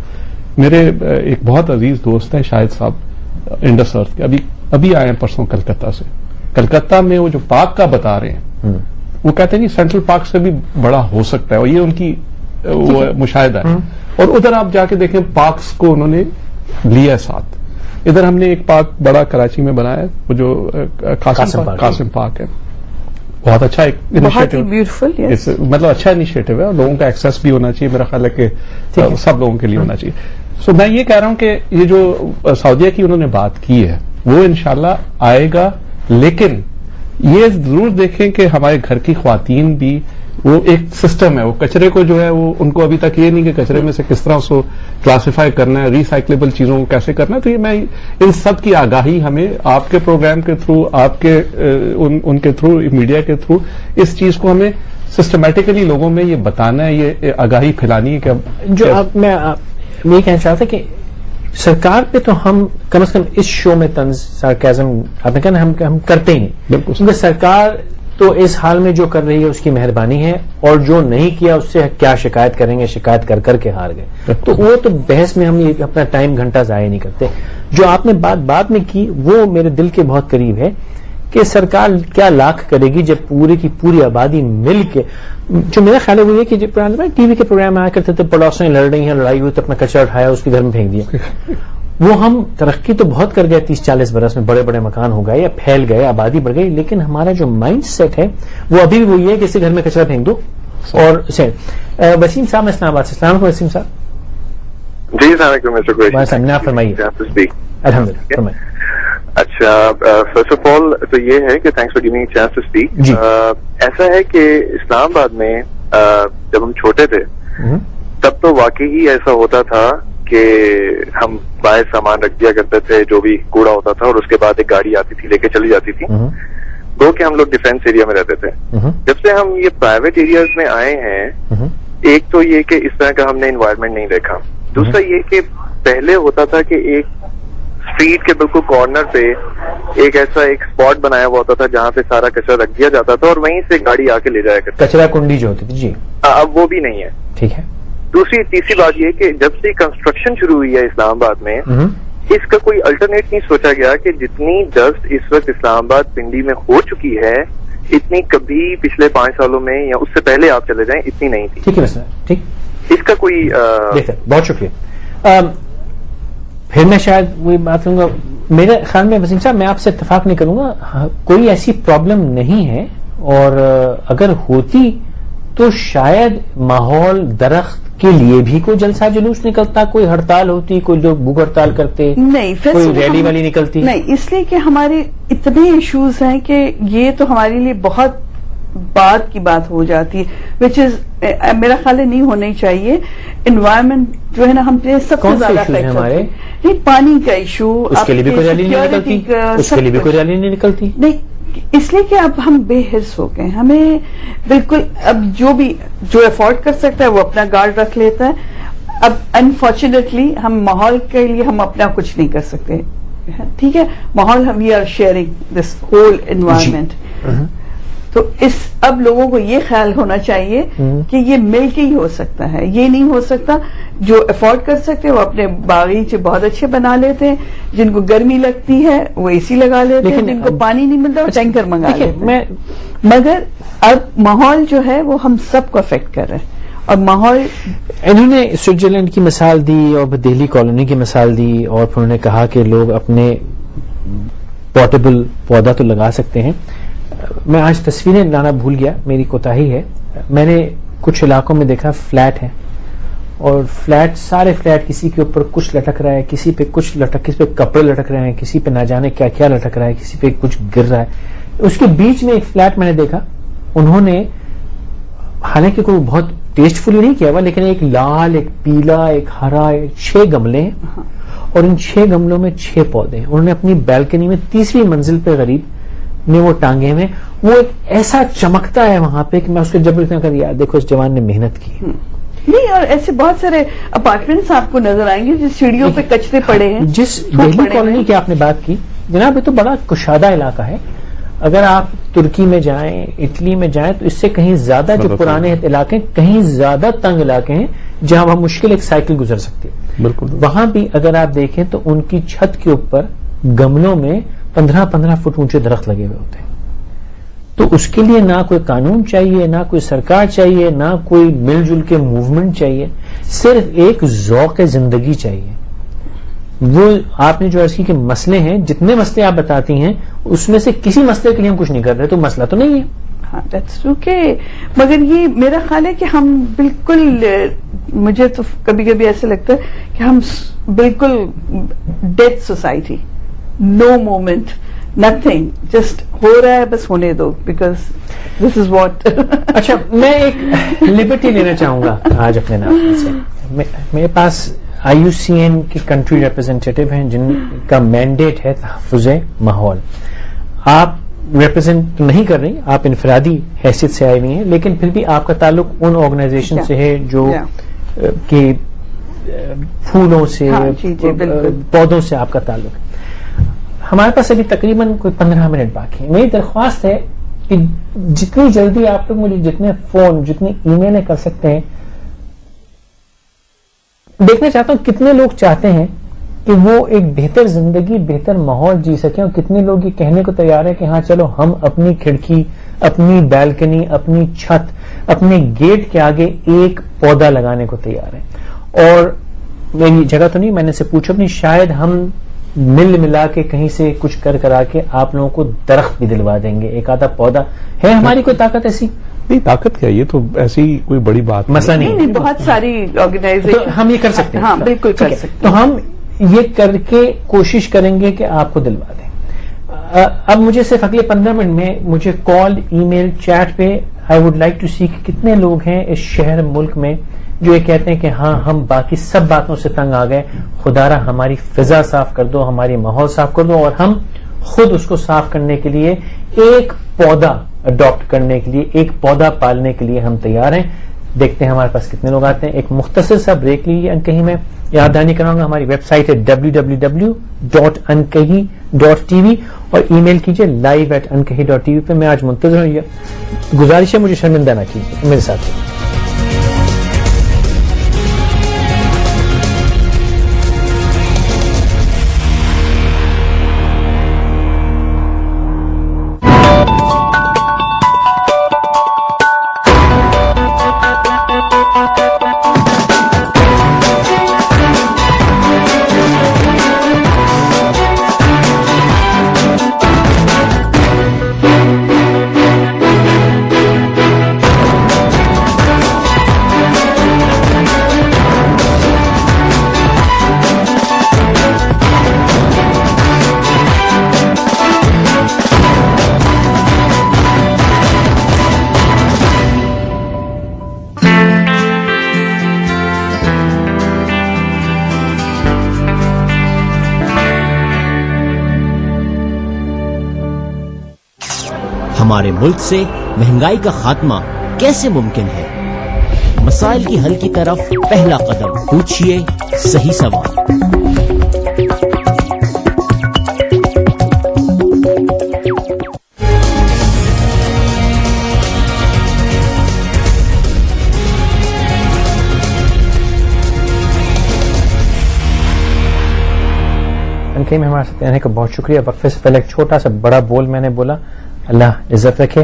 Speaker 3: میرے ایک بہت عزیز دوست ہیں شاہد صاحب, انڈس ارتھ کے, ابھی آئے ہیں پرسوں کلکتہ سے. کلکتہ میں وہ جو پارک کا بتا رہے ہیں, وہ کہتے ہیں سینٹرل پارک سے بھی بڑا ہو سکتا ہے, اور یہ ان کی وہ مشاہدہ ہے. اور ادھر آپ جا کے دیکھیں پارکس کو انہوں نے لیا ساتھ. ادھر ہم نے ایک پارک بڑا کراچی میں بنایا ہے, وہ جو قاسم پارک ہے, بہت اچھا ایک انیشیٹو, مطلب اچھا انیشیٹو ہے, اور لوگوں کا ایکسیس بھی ہونا چاہیے. میرا خیال ہے کہ سب لوگوں کے لیے ہونا چاہیے. سو میں یہ کہہ رہا ہوں کہ یہ جو سعودیہ کی انہوں نے بات کی ہے وہ انشاءاللہ آئے گا, لیکن یہ ضرور دیکھیں کہ ہمارے گھر کی خواتین بھی, وہ ایک سسٹم ہے, وہ کچرے کو جو ہے وہ ان کو ابھی تک یہ نہیں کہ کچرے میں سے کس طرح اس کو کلاسیفائی کرنا ہے, ریسائکلیبل چیزوں کو کیسے کرنا ہے. تو یہ میں ان سب کی آگاہی ہمیں آپ کے پروگرام کے تھرو, آپ کے ان کے تھرو, میڈیا کے تھرو, اس چیز کو ہمیں سسٹمیٹکلی لوگوں میں یہ بتانا ہے, یہ آگاہی پھیلانی ہے. کہ
Speaker 1: جو میں یہ کہنا چاہتا کہ سرکار پہ تو ہم کم از کم اس شو میں طنز سارکیزم آپ نے کہا ہم کرتے ہی نہیں. بالکل, کیونکہ سرکار تو اس حال میں جو کر رہی ہے اس کی مہربانی ہے, اور جو نہیں کیا اس سے کیا شکایت کریں گے, شکایت کر کر کے ہار گئے. تو وہ تو بحث میں ہم یہ اپنا ٹائم گھنٹہ ضائع نہیں کرتے. جو آپ نے بات بعد میں کی وہ میرے دل کے بہت قریب ہے کہ سرکار کیا لاکھ کرے گی جب پوری کی پوری آبادی مل کے, جو میرا خیال ہے وہ یہ کہ جب ٹی وی کے پروگرام آیا کرتے تھے, پڑوسیں لڑ رہی ہیں, لڑائی ہوئی تو اپنا کچرا اٹھایا اس کے گھر میں پھینک دیا. وہ ہم ترقی تو بہت کر گئے 30-40 برس میں, بڑے بڑے مکان ہو گئے یا پھیل گئے, آبادی بڑھ گئی, لیکن ہمارا جو مائنڈ سیٹ ہے وہ ابھی بھی وہی ہے کہ اس کے گھر میں کچرا پھینک دو. اور وسیم صاحب اسلام آباد سے. السلام علیکم وسیم صاحب.
Speaker 13: جی السلام علیکم,
Speaker 1: فرمائیے. الحمد للہ فرمائیے.
Speaker 13: اچھا, فرسٹ آف آل تو یہ ہے کہ thanks for giving me chance to speak. ایسا ہے کہ اسلام آباد میں جب ہم چھوٹے تھے تب تو واقعی ہی ایسا ہوتا تھا کہ ہم باہر سامان رکھ دیا کرتے تھے, جو بھی کوڑا ہوتا تھا, اور اس کے بعد ایک گاڑی آتی تھی لے کے چلی جاتی تھی. گو کہ ہم لوگ ڈیفینس ایریا میں رہتے تھے. جب سے ہم یہ پرائیویٹ ایریاز میں آئے ہیں, ایک تو یہ کہ اس طرح کا ہم نے انوائرمنٹ نہیں دیکھا. دوسرا یہ کہ پہلے ہوتا تھا کہ ایک اسٹریٹ کے بالکل کارنر پہ ایک ایسا ایک اسپاٹ بنایا ہوا ہوتا تھا جہاں پہ سارا کچرا رکھ دیا جاتا تھا, اور وہیں سے گاڑی آ کے لے جایا کرتی.
Speaker 1: کچرا کنڈی جو ہوتی تھی. جی
Speaker 13: اب وہ بھی نہیں ہے.
Speaker 1: ٹھیک ہے.
Speaker 13: تیسری بات یہ کہ جب سے کنسٹرکشن شروع ہوئی ہے اسلام آباد میں, اس کا کوئی الٹرنیٹ نہیں سوچا گیا کہ جتنی ڈسٹ اس وقت اسلام آباد پنڈی میں ہو چکی ہے اتنی کبھی پچھلے 5 سالوں میں یا اس سے پہلے آپ چلے جائیں اتنی نہیں تھی.
Speaker 1: ٹھیک ہے سر, ٹھیک.
Speaker 13: اس کا کوئی
Speaker 1: بہت شکریہ. پھر میں شاید وہی بات کروں گا. میرے خیال میں وسیم صاحب میں آپ سے اتفاق نہیں کروں گا, کوئی ایسی پرابلم نہیں ہے, اور اگر ہوتی تو شاید ماحول درخت کے لیے بھی کوئی جلسہ جلوس نکلتا, کوئی ہڑتال ہوتی, کوئی لوگ بھوک ہڑتال کرتے,
Speaker 2: نہیں
Speaker 1: کوئی ریلی والی نکلتی.
Speaker 2: نہیں, اس لیے کہ ہمارے اتنے ایشوز ہیں کہ یہ تو ہمارے لیے بہت بعد کی بات ہو جاتی ہے, وچ از میرا خیال ہے نہیں ہونا چاہیے. انوائرمنٹ جو ہے نا ہم نے سب سے زیادہ افیکٹ ہمارے پانی کا ایشو,
Speaker 1: اس کے لیے بھی کوئی ریلی نہیں نکلتی, اس کے لیے بھی کوئی ریلی نہیں نکلتی.
Speaker 2: نہیں, اس لیے کہ اب ہم بے حرص ہو گئے. ہمیں بالکل اب جو افورڈ کر سکتا ہے وہ اپنا گارڈ رکھ لیتا ہے. اب انفارچونیٹلی ہم ماحول کے لیے ہم اپنا کچھ نہیں کر سکتے. ٹھیک ہے, ماحول we are sharing this whole environment. تو اب لوگوں کو یہ خیال ہونا چاہیے کہ یہ مل کے ہی ہو سکتا ہے, یہ نہیں ہو سکتا. جو افورڈ کر سکتے وہ اپنے باغیچے بہت اچھے بنا لیتے ہیں, جن کو گرمی لگتی ہے وہ اے سی لگا لیتے ہیں, جن کو پانی نہیں ملتا وہ ٹینکر منگا لیتے ہیں. مگر اب ماحول جو ہے وہ ہم سب کو افیکٹ کر رہے ہیں. اور ماحول,
Speaker 1: انہوں نے سوئٹزرلینڈ کی مثال دی اور دہلی کالونی کی مثال دی, اور پھر انہوں نے کہا کہ لوگ اپنے پورٹیبل پودا تو لگا سکتے ہیں. میں آج تصویریں لانا بھول گیا, میری کوتاہی ہے. میں نے کچھ علاقوں میں دیکھا فلیٹ ہے, اور سارے فلیٹ کسی کے اوپر کچھ لٹک رہا ہے, کسی پہ کچھ کسی پہ کپڑے لٹک رہے ہیں, کسی پہ نہ جانے کیا کیا لٹک رہا ہے, کسی پہ کچھ گر رہا ہے. اس کے بیچ میں ایک فلیٹ میں نے دیکھا, انہوں نے حالانکہ کوئی بہت ٹیسٹفلی نہیں کیا ہوا، لیکن ایک لال، ایک پیلا، ایک ہرا، 6 گملے ہیں اور ان 6 گملوں میں 6 پودے ہیں. انہوں نے اپنی بالکنی میں 30ویں منزل پہ غریب نے وہ ٹانگے میں، وہ ایک ایسا چمکتا ہے وہاں پہ کہ میں اس کو جب اتنا کر یار دیکھو اس جوان نے محنت کی.
Speaker 2: نہیں، اور ایسے بہت سارے اپارٹمنٹس آپ کو نظر آئیں گے جس سیڑھیوں پہ کچرے پڑے ہیں.
Speaker 1: جس دہلی کالونی کی آپ نے بات کی جناب، یہ تو بڑا کشادہ علاقہ ہے. اگر آپ ترکی میں جائیں، اٹلی میں جائیں تو اس سے کہیں زیادہ جو پرانے علاقے، کہیں زیادہ تنگ علاقے ہیں جہاں وہاں مشکل ایک سائیکل گزر سکتی ہے.
Speaker 3: بالکل.
Speaker 1: وہاں بھی اگر آپ دیکھیں تو ان کی چھت کے اوپر گملوں میں 15-15 فٹ اونچے درخت لگے ہوئے ہوتے ہیں. تو اس کے لیے نہ کوئی قانون چاہیے، نہ کوئی سرکار چاہیے، نہ کوئی مل جل کے موومنٹ چاہیے، صرف ایک ذوق زندگی چاہیے. وہ آپ نے جو عرض کی کہ مسئلے ہیں، جتنے مسئلے آپ بتاتی ہیں اس میں سے کسی مسئلے کے لیے ہم کچھ نہیں کر رہے تو مسئلہ تو نہیں ہے.
Speaker 2: ہاں دیٹس اوکے. مگر یہ میرا خیال ہے کہ ہم بالکل، مجھے تو کبھی کبھی ایسے لگتا ہے کہ ہم بالکل ڈیڈ سوسائٹی، نو مومنٹ، نتھنگ، جسٹ ہو رہا ہے بس ہونے دو، بیکاز دس از واٹ.
Speaker 1: اچھا، میں ایک لبرٹی لینا چاہوں گا آج اپنے نام سے. میرے پاس IUCN کے کنٹری ریپرزینٹیٹو ہیں جن کا مینڈیٹ ہے تحفظ ماحول. آپ ریپرزینٹ نہیں کر رہی، آپ انفرادی حیثیت سے آئی ہوئی ہیں، لیکن پھر بھی آپ کا تعلق ان آرگنائزیشن سے ہے جو کہ پھولوں سے، پودوں سے آپ کا تعلق ہے. ہمارے پاس ابھی تقریباً کوئی 15 منٹ باقی ہے. میری درخواست ہے کہ جتنی جلدی آپ لوگ مجھے جتنے فون، جتنی ای میلیں کر سکتے ہیں. دیکھنا چاہتا ہوں کتنے لوگ چاہتے ہیں کہ وہ ایک بہتر زندگی، بہتر ماحول جی سکیں، اور کتنے لوگ یہ کہنے کو تیار ہیں کہ ہاں چلو ہم اپنی کھڑکی، اپنی بالکنی، اپنی چھت، اپنے گیٹ کے آگے ایک پودا لگانے کو تیار ہیں. اور میری جگہ تو نہیں، میں نے سے پوچھا نہیں، شاید ہم مل ملا کے کہیں سے کچھ کرا کے آپ لوگوں کو درخت بھی دلوا دیں گے. ایک آدھا پودا ہے ہماری کوئی طاقت ایسی؟
Speaker 3: نہیں، طاقت کیا، یہ تو ایسی کوئی بڑی بات
Speaker 1: مسئلہ نہیں.
Speaker 2: بہت ساری آرگنائزیشن
Speaker 1: ہم یہ کر سکتے ہیں.
Speaker 2: ہاں بالکل کر سکتے ہیں.
Speaker 1: تو ہم یہ کر کے کوشش کریں گے کہ آپ کو دلوا دیں. اب مجھے صرف اگلے 15 منٹ میں مجھے کال، ای میل، چیٹ پہ آئی وڈ لائک ٹو سی کہ کتنے لوگ ہیں اس شہر ملک میں جو یہ کہتے ہیں کہ ہاں ہم باقی سب باتوں سے تنگ آ گئے، خدا را ہماری فضا صاف کر دو، ہماری ماحول صاف کر دو، اور ہم خود اس کو صاف کرنے کے لیے ایک پودا اڈاپٹ کرنے کے لیے، ایک پودا پالنے کے لیے ہم تیار ہیں. دیکھتے ہیں ہمارے پاس کتنے لوگ آتے ہیں. ایک مختصر سا بریک لیجیے. انکہی میں یاد دہانی کراؤں گا ہماری ویب سائٹ ہے www.ankahi.tv اور ای میل کیجیے live@ankahi.tv پہ. میں آج منتظر ہوں. گزارش ہے مجھے شرمندہ نہ کیجیے، میرے ساتھ.
Speaker 14: ہمارے ملک سے مہنگائی کا خاتمہ کیسے ممکن ہے؟ مسائل کی حل کی طرف پہلا قدم. پوچھئے صحیح سوال.
Speaker 1: انکے میں ہمارے ساتھ آنے کا بہت شکریہ. وقفے سے پہلے ایک چھوٹا سا بڑا بول میں نے بولا. اللہ عزت رکھے.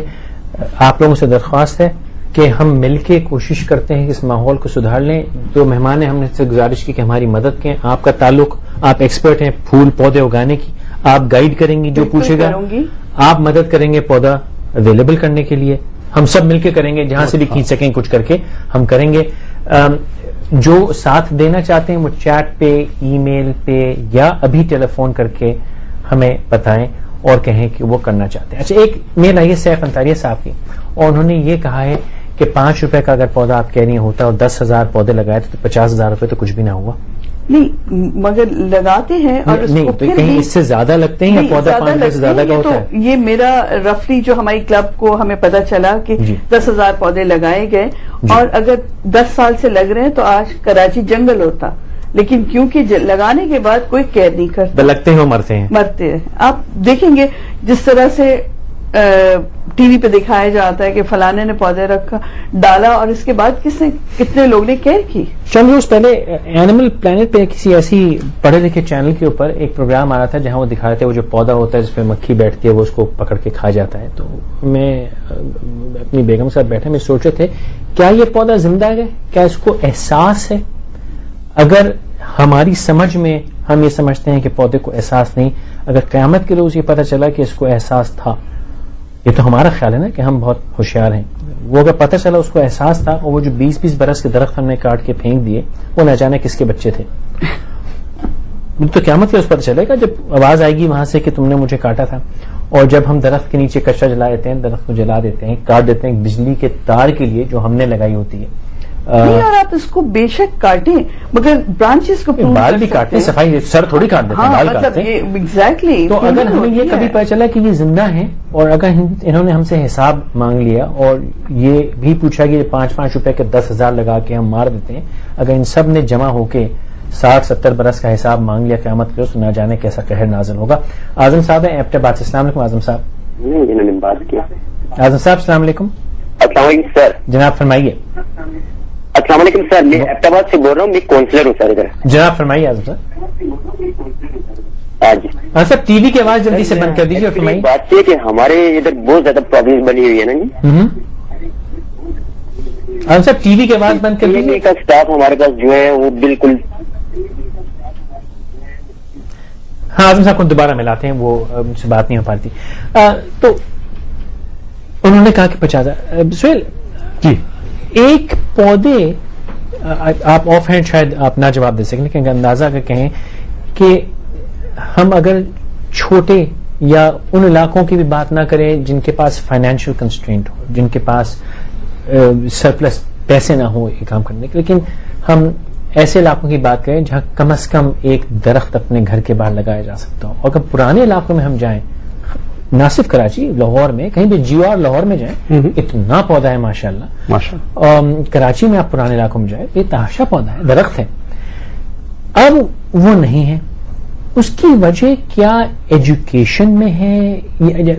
Speaker 1: آپ لوگوں سے درخواست ہے کہ ہم مل کے کوشش کرتے ہیں کہ اس ماحول کو سدھار لیں. جو مہمان ہیں ہم نے سے گزارش کی کہ ہماری مدد کریں. آپ کا تعلق، آپ ایکسپرٹ ہیں پھول پودے اگانے کی، آپ گائیڈ کریں گی جو پوچھے گا، آپ مدد کریں گے پودا اویلیبل کرنے کے لیے. ہم سب مل کے کریں گے، جہاں سے بھی کھینچ سکیں کچھ کر کے ہم کریں گے. جو ساتھ دینا چاہتے ہیں وہ چیٹ پہ، ای میل پہ یا ابھی ٹیلی فون کر کے ہمیں بتائیں اور کہیں کہ وہ کرنا چاہتے ہیں. اچھا، ایک میل آئی ہے سیف انطاریہ صاحب کی اور انہوں نے یہ کہا ہے کہ 5 روپے کا اگر پودا آپ کہہ رہی ہوتا ہے اور 10,000 پودے لگائے تو 50,000 روپے تو کچھ بھی نہ ہوا.
Speaker 2: نہیں مگر لگاتے ہیں اور
Speaker 1: نہیں تو کہیں اس سے زیادہ لگتے ہیں یا پودا 5 روپے سے زیادہ کا ہوتا ہے؟
Speaker 2: یہ میرا رفلی جو ہماری کلب کو ہمیں پتا چلا کہ 10,000 پودے لگائے گئے اور اگر 10 سال سے لگ رہے ہیں تو آج کراچی جنگل ہوتا, لیکن کیونکہ لگانے کے بعد کوئی کیئر نہیں کرتا,
Speaker 1: لگتے ہیں وہ مرتے ہیں.
Speaker 2: آپ دیکھیں گے جس طرح سے ٹی وی پہ دکھایا جاتا ہے کہ فلانے نے پودے رکھا ڈالا اور اس کے بعد کتنے لوگ نے کیئر کی.
Speaker 1: چند روز پہلے اینیمل پلانٹ پہ کسی ایسی پڑھے لکھے چینل کے اوپر ایک پروگرام آ رہا تھا جہاں وہ دکھا رہے تھے وہ جو پودا ہوتا ہے جس پہ مکھی بیٹھتی ہے وہ اس کو پکڑ کے کھا جاتا ہے. تو میں اپنی بیگم کے ساتھ بیٹھے میں سوچ رہے تھے کیا یہ پودا زندہ ہے, کیا اس کو احساس ہے؟ اگر ہماری سمجھ میں ہم یہ سمجھتے ہیں کہ پودے کو احساس نہیں, اگر قیامت کے روز یہ پتہ چلا کہ اس کو احساس تھا, یہ تو ہمارا خیال ہے نا کہ ہم بہت ہوشیار ہیں, وہ اگر پتہ چلا اس کو احساس تھا اور وہ جو 20-20 برس کے درخت ہم نے کاٹ کے پھینک دیے وہ نہ جانے کس کے بچے تھے, تو قیامت کے روز پتہ چلے گا جب آواز آئے گی وہاں سے کہ تم نے مجھے کاٹا تھا. اور جب ہم درخت کے نیچے کچرا جلا دیتے ہیں, درخت کو جلا دیتے ہیں, کاٹ دیتے ہیں بجلی کے تار کے لیے جو ہم نے لگائی ہوتی ہے,
Speaker 2: نہیں اور آپ اس کو بے شک کاٹیں مگر برانچز کو
Speaker 1: بال بھی کاٹتے ہیں, صفائی سر تھوڑی کاٹ دیتے ہیں, بال کاٹتے ہیں.
Speaker 2: ایگزیکٹلی.
Speaker 1: تو اگر ہمیں یہ کبھی پتہ چلا کہ یہ زندہ ہیں اور اگر انہوں نے ہم سے حساب مانگ لیا اور یہ بھی پوچھا کہ 5-5 روپے کے 10,000 لگا کے ہم مار دیتے ہیں, اگر ان سب نے جمع ہو کے 60-70 برس کا حساب مانگ لیا قیامت کے تو نہ جانے کیسا قہر نازل ہوگا. اعظم صاحب ہیں ایبٹ آباد سے. السلام علیکم اعظم صاحب. اعظم صاحب السلام علیکم.
Speaker 15: السلام علیکم سر.
Speaker 1: جناب فرمائیے.
Speaker 15: السلام علیکم سر, میں ایبٹ آباد سے بول رہا ہوں, میں کاؤنسلر ہوں سر ادھر.
Speaker 1: جناب فرمائیے اعظم صاحب. ہاں سر ٹی وی کی آواز جلدی سے بند کر دیجیے اور فرمائیے.
Speaker 15: بات یہ کہ ہمارے ادھر بہت زیادہ پرابلم بنی ہوئی ہے نا جی.
Speaker 1: اعظم صاحب ٹی وی کی آواز بند کر دیجیے.
Speaker 15: کا اسٹاف ہمارے پاس جو ہے وہ بالکل.
Speaker 1: ہاں اعظم صاحب کو دوبارہ ملاتے ہیں, وہ مجھ سے بات نہیں ہو پاتی. تو انہوں نے کہا کہ 50,000. سہیل جی ایک پودے, آپ آف ہینڈ شاید آپ نہ جواب دے سکیں لیکن اندازہ کر کہیں کہ ہم اگر چھوٹے یا ان علاقوں کی بھی بات نہ کریں جن کے پاس فائنینشیل کنسٹرینٹ ہو, جن کے پاس سرپلس پیسے نہ ہو یہ کام کرنے کے, لیکن ہم ایسے علاقوں کی بات کریں جہاں کم از کم ایک درخت اپنے گھر کے باہر لگایا جا سکتا ہو. اور اگر پرانے علاقوں میں ہم جائیں, نہ صرف کراچی, لاہور میں کہیں بھی جیو آر لاہور میں جائیں اتنا پودا ہے ماشاءاللہ. کراچی میں آپ پرانے علاقوں میں جائیں بے تحاشا پودا ہے, درخت ہے. اب وہ نہیں ہے, اس کی وجہ کیا ایجوکیشن میں ہے؟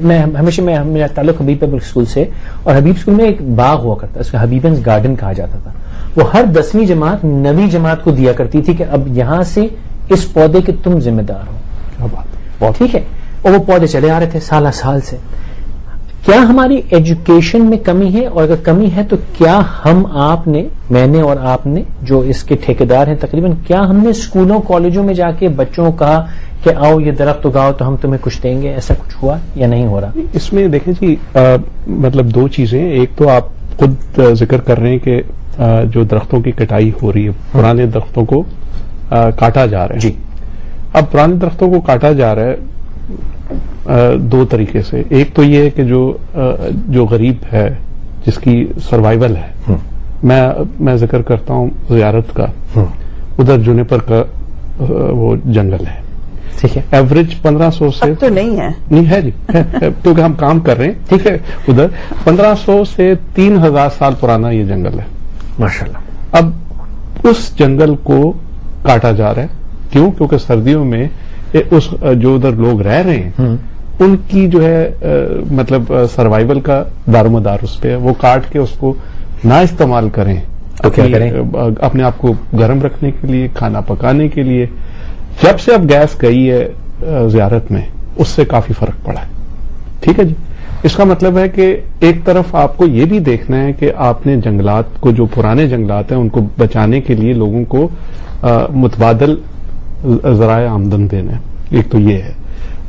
Speaker 1: میں ہمیشہ میرا تعلق حبیب پبلک اسکول سے, اور حبیب اسکول میں ایک باغ ہوا کرتا, اس کو حبیبنز گارڈن کہا جاتا تھا. وہ ہر 10ویں جماعت 9ویں جماعت کو دیا کرتی تھی کہ اب یہاں سے اس پودے کے تم ذمہ دار ہو. ٹھیک ہے, اور وہ پودے چلے آ رہے تھے سالہ سال سے. کیا ہماری ایجوکیشن میں کمی ہے؟ اور اگر کمی ہے تو کیا ہم آپ نے, میں نے اور آپ نے جو اس کے ٹھیکیدار ہیں تقریباً, کیا ہم نے اسکولوں کالجوں میں جا کے بچوں کو کہا کہ آؤ یہ درخت اگاؤ تو ہم تمہیں کچھ دیں گے؟ ایسا کچھ ہوا یا نہیں ہو رہا؟
Speaker 3: اس میں دیکھیں جی مطلب دو چیزیں. ایک تو آپ خود ذکر کر رہے ہیں کہ جو درختوں کی کٹائی ہو رہی ہے, پرانے درختوں کو کاٹا جا رہا ہے. جی اب پرانے درختوں کو کاٹا جا رہا ہے دو طریقے سے. ایک تو یہ ہے کہ جو غریب ہے جس کی سروائیول ہے, میں ذکر کرتا ہوں زیارت کا, ادھر جونیپر کا وہ جنگل ہے, ٹھیک ہے, ایوریج 1500 سے
Speaker 2: تو نہیں ہے,
Speaker 3: نہیں ہے جی, کیونکہ ہم کام کر رہے ہیں, ٹھیک ہے, ادھر 1500 سے 3000 سال پرانا یہ جنگل ہے
Speaker 1: ماشاءاللہ.
Speaker 3: اب اس جنگل کو کاٹا جا رہا ہے. کیوں؟ کیونکہ سردیوں میں اس جو ادھر لوگ رہ رہے ہیں ان کی جو ہے مطلب سروائیول کا دارومدار اس پہ ہے. وہ کاٹ کے اس کو نہ استعمال کریں اپنے آپ کو گرم رکھنے کے لیے, کھانا پکانے کے لیے. جب سے اب گیس گئی ہے زیارت میں اس سے کافی فرق پڑا ہے. ٹھیک ہے جی, اس کا مطلب ہے کہ ایک طرف آپ کو یہ بھی دیکھنا ہے کہ آپ نے جنگلات کو, جو پرانے جنگلات ہیں ان کو بچانے کے لیے لوگوں کو متبادل ذرائع آمدن دینا ہے. ایک تو یہ ہے.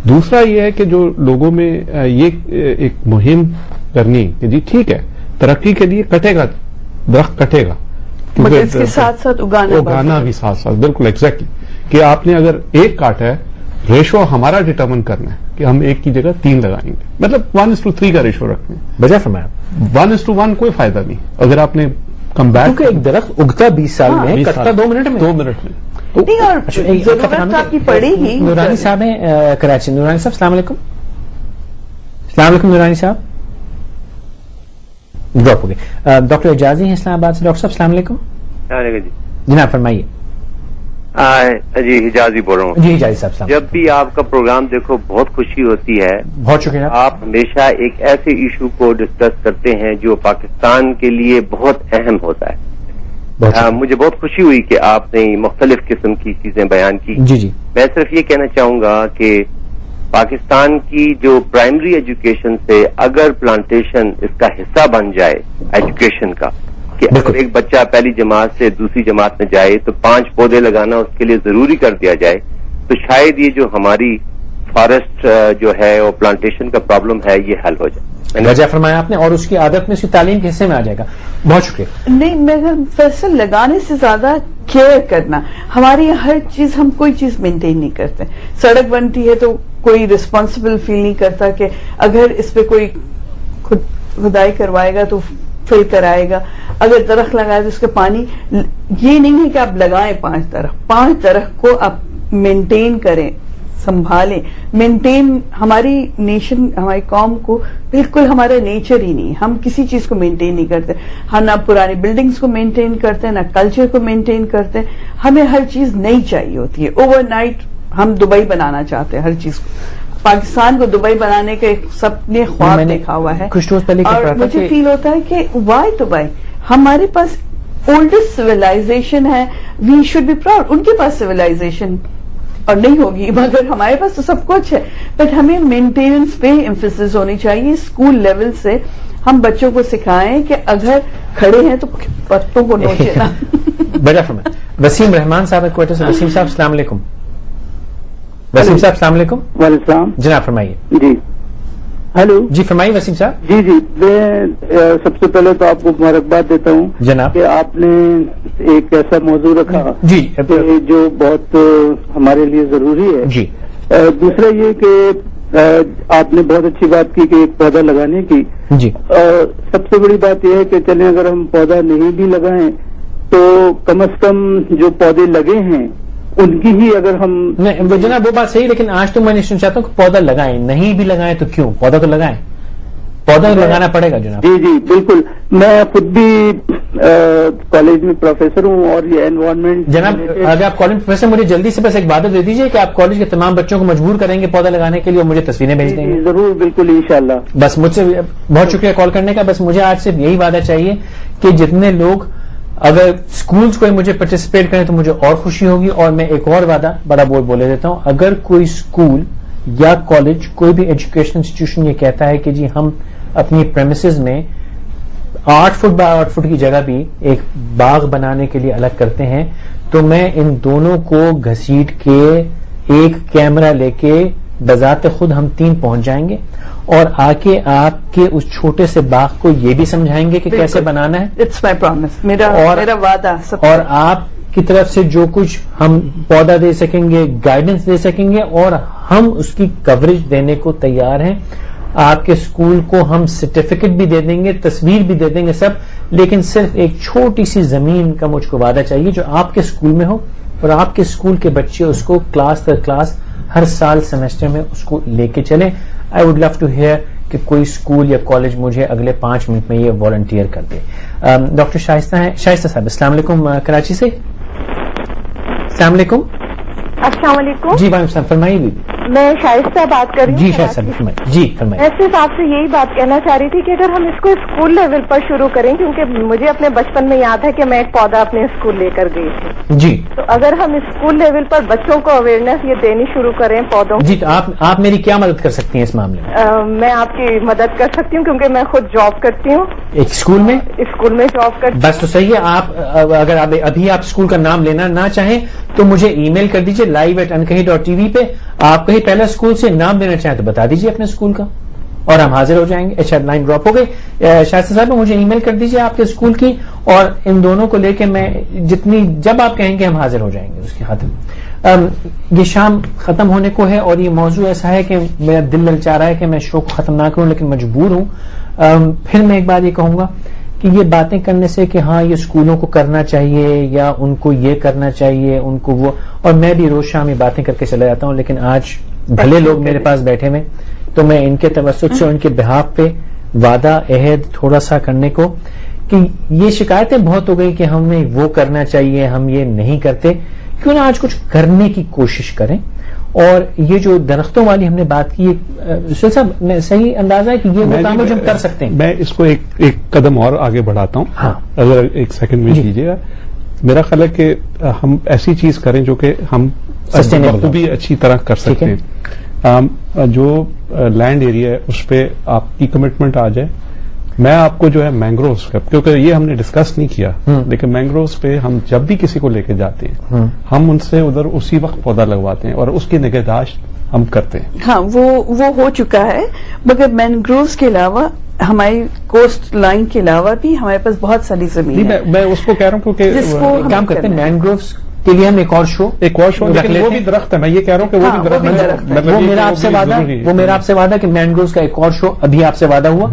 Speaker 3: دوسرا یہ ہے کہ جو لوگوں میں یہ ایک مہم کرنی کہ جی ٹھیک ہے ترقی کے لیے کٹے گا درخت, کٹے گا,
Speaker 2: مگر اس کے ساتھ ساتھ اگانا
Speaker 3: بھی ساتھ ساتھ. بالکل ایگزیکٹلی, کہ آپ نے اگر ایک کاٹا ہے ریشو ہمارا ڈٹرمن کرنا ہے کہ ہم ایک کی جگہ 3 لگائیں گے, مطلب 1:3 کا ریشو رکھنا ہے.
Speaker 1: بجا فرمایا
Speaker 3: 1:1 کوئی فائدہ نہیں. اگر آپ نے کم بیک,
Speaker 1: کیونکہ ایک درخت اگتا 20 سال میں, کٹتا 2 منٹ میں.
Speaker 3: 2 منٹ میں.
Speaker 2: نہیں, اور ضرورت آپ کی پڑے گی.
Speaker 1: نورانی صاحب ہیں کراچی. نورانی صاحب السلام علیکم. السلام علیکم نورانی صاحب. ڈراپ ہو گئے. ڈاکٹر اعجازی ہیں اسلام آباد سے. ڈاکٹر صاحب السلام علیکم. جناب فرمائیے.
Speaker 16: جی حجازی بول رہا ہوں.
Speaker 1: جی حجازی صاحب.
Speaker 16: جب بھی آپ کا پروگرام دیکھو بہت خوشی ہوتی ہے.
Speaker 1: بہت شکریہ.
Speaker 16: آپ ہمیشہ ایک ایسے ایشو کو ڈسکس کرتے ہیں جو پاکستان کے لیے بہت اہم ہوتا ہے. مجھے بہت خوشی ہوئی کہ آپ نے مختلف قسم کی چیزیں بیان کی.
Speaker 1: جی جی.
Speaker 16: میں صرف یہ کہنا چاہوں گا کہ پاکستان کی جو پرائمری ایجوکیشن سے اگر پلانٹیشن اس کا حصہ بن جائے ایجوکیشن کا, کہ اگر ایک بچہ پہلی جماعت سے دوسری جماعت میں جائے تو 5 پودے لگانا اس کے لیے ضروری کر دیا جائے, تو شاید یہ جو ہماری فارسٹ جو ہے اور پلانٹیشن کا پرابلم ہے یہ حل ہو جائے.
Speaker 1: وجہ فرمایا آپ نے, اور اس کی عادت میں اس کی تعلیم کے حصے میں آ جائے گا. بہت شکریہ.
Speaker 2: نہیں, مگر فصل لگانے سے زیادہ کیئر کرنا. ہماری یہاں ہر چیز, ہم کوئی چیز مینٹین نہیں کرتے. سڑک بنتی ہے تو کوئی رسپانسبل فیل نہیں کرتا کہ اگر اس پہ کوئی کھدائی کروائے گا تو فل کرائے گا. اگر درخت لگائے تو اس کا پانی, یہ نہیں ہے کہ آپ لگائیں 5 درخت کو آپ مینٹین کریں, سنبھالیں. مینٹین ہماری نیشن, ہماری قوم کو بالکل ہمارا نیچر ہی نہیں. ہم کسی چیز کو مینٹین نہیں کرتے. ہم نہ پرانی بلڈنگز کو مینٹین کرتے, نہ کلچر کو مینٹین کرتے. ہمیں ہر چیز نئی چاہیے ہوتی ہے. اوور نائٹ ہم دبئی بنانا چاہتے ہیں ہر چیز کو. پاکستان کو دبئی بنانے کا ایک سب نے خواب دیکھا ہوا ہے, اور مجھے فیل ہوتا ہے کہ وائی دبئی. ہمارے پاس اولڈسٹ سویلائزیشن ہے, وی شوڈ بی پراؤڈ. ان کے پاس سویلائزیشن اور نہیں ہوگی, مگر ہمارے پاس تو سب کچھ ہے. بٹ ہمیں مینٹیننس پہ ایمفیسس ہونی چاہیے. اسکول لیول سے ہم بچوں کو سکھائیں کہ اگر کھڑے ہیں تو پتوں کو نوچے نا.
Speaker 1: بڑا فرمائیں. وسیم رحمان صاحب کوئٹہ سے. وسیم صاحب السلام علیکم. وسیم صاحب السلام علیکم.
Speaker 17: وعلیکم السلام.
Speaker 1: جناب فرمائیے.
Speaker 17: جی ہیلو.
Speaker 1: جی فرمائیے وسیم صاحب.
Speaker 17: جی میں سب سے پہلے تو آپ کو مبارکباد دیتا ہوں
Speaker 1: جناب
Speaker 17: کہ آپ نے ایک ایسا موضوع رکھا
Speaker 1: جی
Speaker 17: جو بہت ہمارے لیے ضروری ہے.
Speaker 1: جی
Speaker 17: دوسرا یہ کہ آپ نے بہت اچھی بات کی کہ ایک پودا لگانے کی.
Speaker 1: جی
Speaker 17: سب سے بڑی بات یہ ہے کہ چلیں اگر ہم پودا نہیں بھی لگائیں تو کم از کم جو پودے لگے ہیں ان کی ہی اگر ہم
Speaker 1: جناب وہ بات صحیح, لیکن آج تو میں نہیں چاہتا ہوں کہ پودا لگائیں. نہیں بھی لگائیں تو کیوں, پودا تو لگائیں. پودا لگانا پڑے گا جناب.
Speaker 17: جی بالکل. میں خود بھی کالج میں پروفیسر ہوں اور یہ انوائرمنٹ.
Speaker 1: جناب اگر آپ کالج میں پروفیسر, مجھے جلدی سے بس ایک وعدہ دے دیجیے کہ آپ کالج کے تمام بچوں کو مجبور کریں گے پودا لگانے کے لیے, اور مجھے تصویریں بھیج دیں گے.
Speaker 17: ضرور, بالکل, انشاءاللہ.
Speaker 1: بس مجھ سے بہت شکریہ کال کرنے کا. بس مجھے آج صرف یہی وعدہ چاہیے کہ جتنے لوگ اگر اسکولس کوئی مجھے پارٹیسپیٹ کریں تو مجھے اور خوشی ہوگی. اور میں ایک اور وعدہ بڑا بولے دیتا ہوں, اگر کوئی اسکول یا کالج, کوئی بھی ایجوکیشن انسٹیٹیوشن یہ کہتا ہے کہ جی ہم اپنی پریمیسز میں 8 فٹ بائی 8 فٹ کی جگہ بھی ایک باغ بنانے کے لیے الگ کرتے ہیں, تو میں ان دونوں کو گھسیٹ کے ایک کیمرہ لے کے بذات خود ہم 3 پہنچ جائیں گے, اور آ کے آپ کے اس چھوٹے سے باغ کو یہ بھی سمجھائیں گے کہ کیسے بنانا ہے.
Speaker 2: اٹس مائی پرامس, میرا وعدہ.
Speaker 1: اور آپ کی طرف سے جو کچھ ہم پودا دے سکیں گے, گائیڈنس دے سکیں گے, اور ہم اس کی کوریج دینے کو تیار ہیں. آپ کے اسکول کو ہم سرٹیفکیٹ بھی دے دیں گے, تصویر بھی دے دیں گے, سب. لیکن صرف ایک چھوٹی سی زمین کا مجھ کو وعدہ چاہیے جو آپ کے اسکول میں ہو, اور آپ کے اسکول کے بچے اس کو کلاس در کلاس ہر سال سیمسٹر میں اس کو لے کے چلیں. I would love to hear کہ کوئی اسکول یا کالج مجھے اگلے 5 منٹ میں یہ والنٹیئر کر دے. ڈاکٹر شائستہ ہیں. شائستہ صاحب السلام علیکم کراچی سے. السلام علیکم.
Speaker 18: السلام علیکم.
Speaker 1: جی وعلیکم السلام. فرمائیے بیبی.
Speaker 18: میں شائستہ بات کر رہی ہوں.
Speaker 1: جی شائستہ فرمائیے. جی فرمائیے.
Speaker 18: میں صرف آپ سے یہی بات کہنا چاہ رہی تھی کہ اگر ہم اس کو اسکول لیول پر شروع کریں, کیونکہ مجھے اپنے بچپن میں یاد ہے کہ میں ایک پودا اپنے اسکول لے کر گئی تھی.
Speaker 1: جی.
Speaker 18: تو اگر ہم اسکول لیول پر بچوں کو اویئرنیس یہ دینی شروع کریں پودوں.
Speaker 1: جی تو آپ میری کیا مدد کر سکتی ہیں اس معاملے میں؟
Speaker 18: میں آپ کی مدد کر سکتی ہوں کیونکہ میں خود جاب کرتی ہوں.
Speaker 1: ایک اسکول میں؟
Speaker 18: اسکول میں جاب کرتی ہوں.
Speaker 1: بس تو صحیح ہے. آپ اگر ابھی آپ اسکول کا نام لینا نہ چاہیں تو مجھے ای میل کر دیجیے live@unkahi.tv پہ. آپ کہیں پہلا اسکول سے نام دینا چاہیں تو بتا دیجیے اپنے اسکول کا, اور ہم حاضر ہو جائیں گے. اچھا لائن ڈراپ ہو گئی. شائستہ صاحب مجھے ای میل کر دیجیے آپ کے اسکول کی, اور ان دونوں کو لے کے میں جب آپ کہیں گے ہم حاضر ہو جائیں گے اس کی خاطر. یہ شام ختم ہونے کو ہے اور یہ موضوع ایسا ہے کہ میرا دل للچا رہا ہے کہ میں شو کو ختم نہ کروں لیکن مجبور ہوں. پھر میں ایک بات یہ کہوں گا کہ یہ باتیں کرنے سے کہ ہاں یہ اسکولوں کو کرنا چاہیے یا ان کو یہ کرنا چاہیے ان کو وہ, اور میں بھی روز شام یہ باتیں کر کے چلا جاتا ہوں, لیکن آج بھلے لوگ میرے پاس بیٹھے ہوئے تو میں ان کے توسط سے ان کے بہاف پہ وعدہ عہد تھوڑا سا کرنے کو کہ یہ شکایتیں بہت ہو گئی کہ ہمیں وہ کرنا چاہیے ہم یہ نہیں کرتے, کیوں نہ آج کچھ کرنے کی کوشش کریں. اور یہ جو درختوں والی ہم نے بات کی سہیل صاحب میں صحیح اندازہ ہے کہ یہ وہ کام ہے جو ہم کر سکتے ہیں.
Speaker 3: میں اس کو ایک قدم اور آگے بڑھاتا ہوں.
Speaker 1: ہاں
Speaker 3: اگر ایک سیکنڈ میں دیجیے گا. میرا خیال ہے کہ ہم ایسی چیز کریں جو کہ ہم بھی اچھی طرح کر سکتے ہیں. جو لینڈ ایریا ہے اس پہ آپ کی کمٹمنٹ آ جائے. میں آپ کو جو ہے مینگرووز کا, کیونکہ یہ ہم نے ڈسکس نہیں کیا, لیکن مینگرووز پہ ہم جب بھی کسی کو لے کے جاتے ہیں ہم ان سے ادھر اسی وقت پودا لگواتے ہیں اور اس کی نگہداشت ہم کرتے ہیں.
Speaker 2: ہاں وہ ہو چکا ہے, مگر مینگرووز کے علاوہ ہماری کوسٹ لائن کے علاوہ بھی ہمارے پاس بہت ساری زمین ہے.
Speaker 3: میں اس کو کہہ رہا ہوں کیونکہ
Speaker 1: کام کرتے ہیں مینگرووز کے لیے ہم ایک اور شو
Speaker 3: لیکن وہ بھی درخت ہے. میں یہ کہہ رہا ہوں کہ وہ بھی درخت ہے.
Speaker 1: وہ میرا آپ سے وعدہ کہ مینگرووز کا ایک اور شو ابھی آپ سے وعدہ ہوا.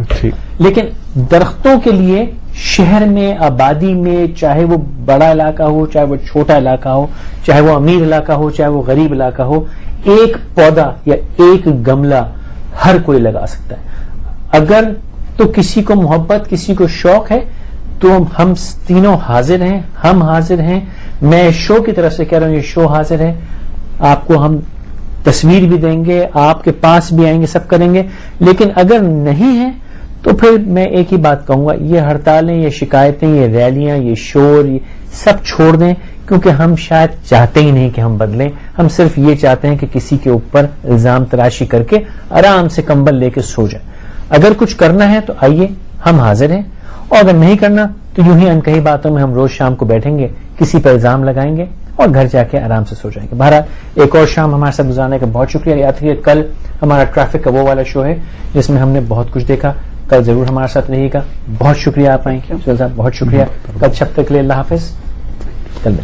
Speaker 1: لیکن درختوں کے لیے شہر میں آبادی میں چاہے وہ بڑا علاقہ ہو چاہے وہ چھوٹا علاقہ ہو چاہے وہ امیر علاقہ ہو چاہے وہ غریب علاقہ ہو, ایک پودا یا ایک گملہ ہر کوئی لگا سکتا ہے. اگر تو کسی کو محبت کسی کو شوق ہے تو ہم تینوں حاضر ہیں, ہم حاضر ہیں. میں شو کی طرف سے کہہ رہا ہوں یہ شو حاضر ہے. آپ کو ہم تصویر بھی دیں گے, آپ کے پاس بھی آئیں گے, سب کریں گے. لیکن اگر نہیں ہے تو پھر میں ایک ہی بات کہوں گا, یہ ہڑتالیں یہ شکایتیں یہ ریلیاں یہ شور یہ سب چھوڑ دیں, کیونکہ ہم شاید چاہتے ہی نہیں کہ ہم بدلیں. ہم صرف یہ چاہتے ہیں کہ کسی کے اوپر الزام تراشی کر کے آرام سے کمبل لے کے سو جائیں. اگر کچھ کرنا ہے تو آئیے, ہم حاضر ہیں. اور اگر نہیں کرنا تو یوں ہی انکہی باتوں میں ہم روز شام کو بیٹھیں گے, کسی پر الزام لگائیں گے اور گھر جا کے آرام سے سو جائیں گے. بہرحال ایک اور شام ہمارے ساتھ گزارنے کا بہت شکریہ. یاد رکھیے کل ہمارا ٹریفک کا وہ والا شو ہے جس میں ہم نے بہت کچھ دیکھا. کل ضرور ہمارے ساتھ رہیے گا. بہت شکریہ آپ آئیں, بہت شکریہ. کل شب تک کے لیے اللہ حافظ. کل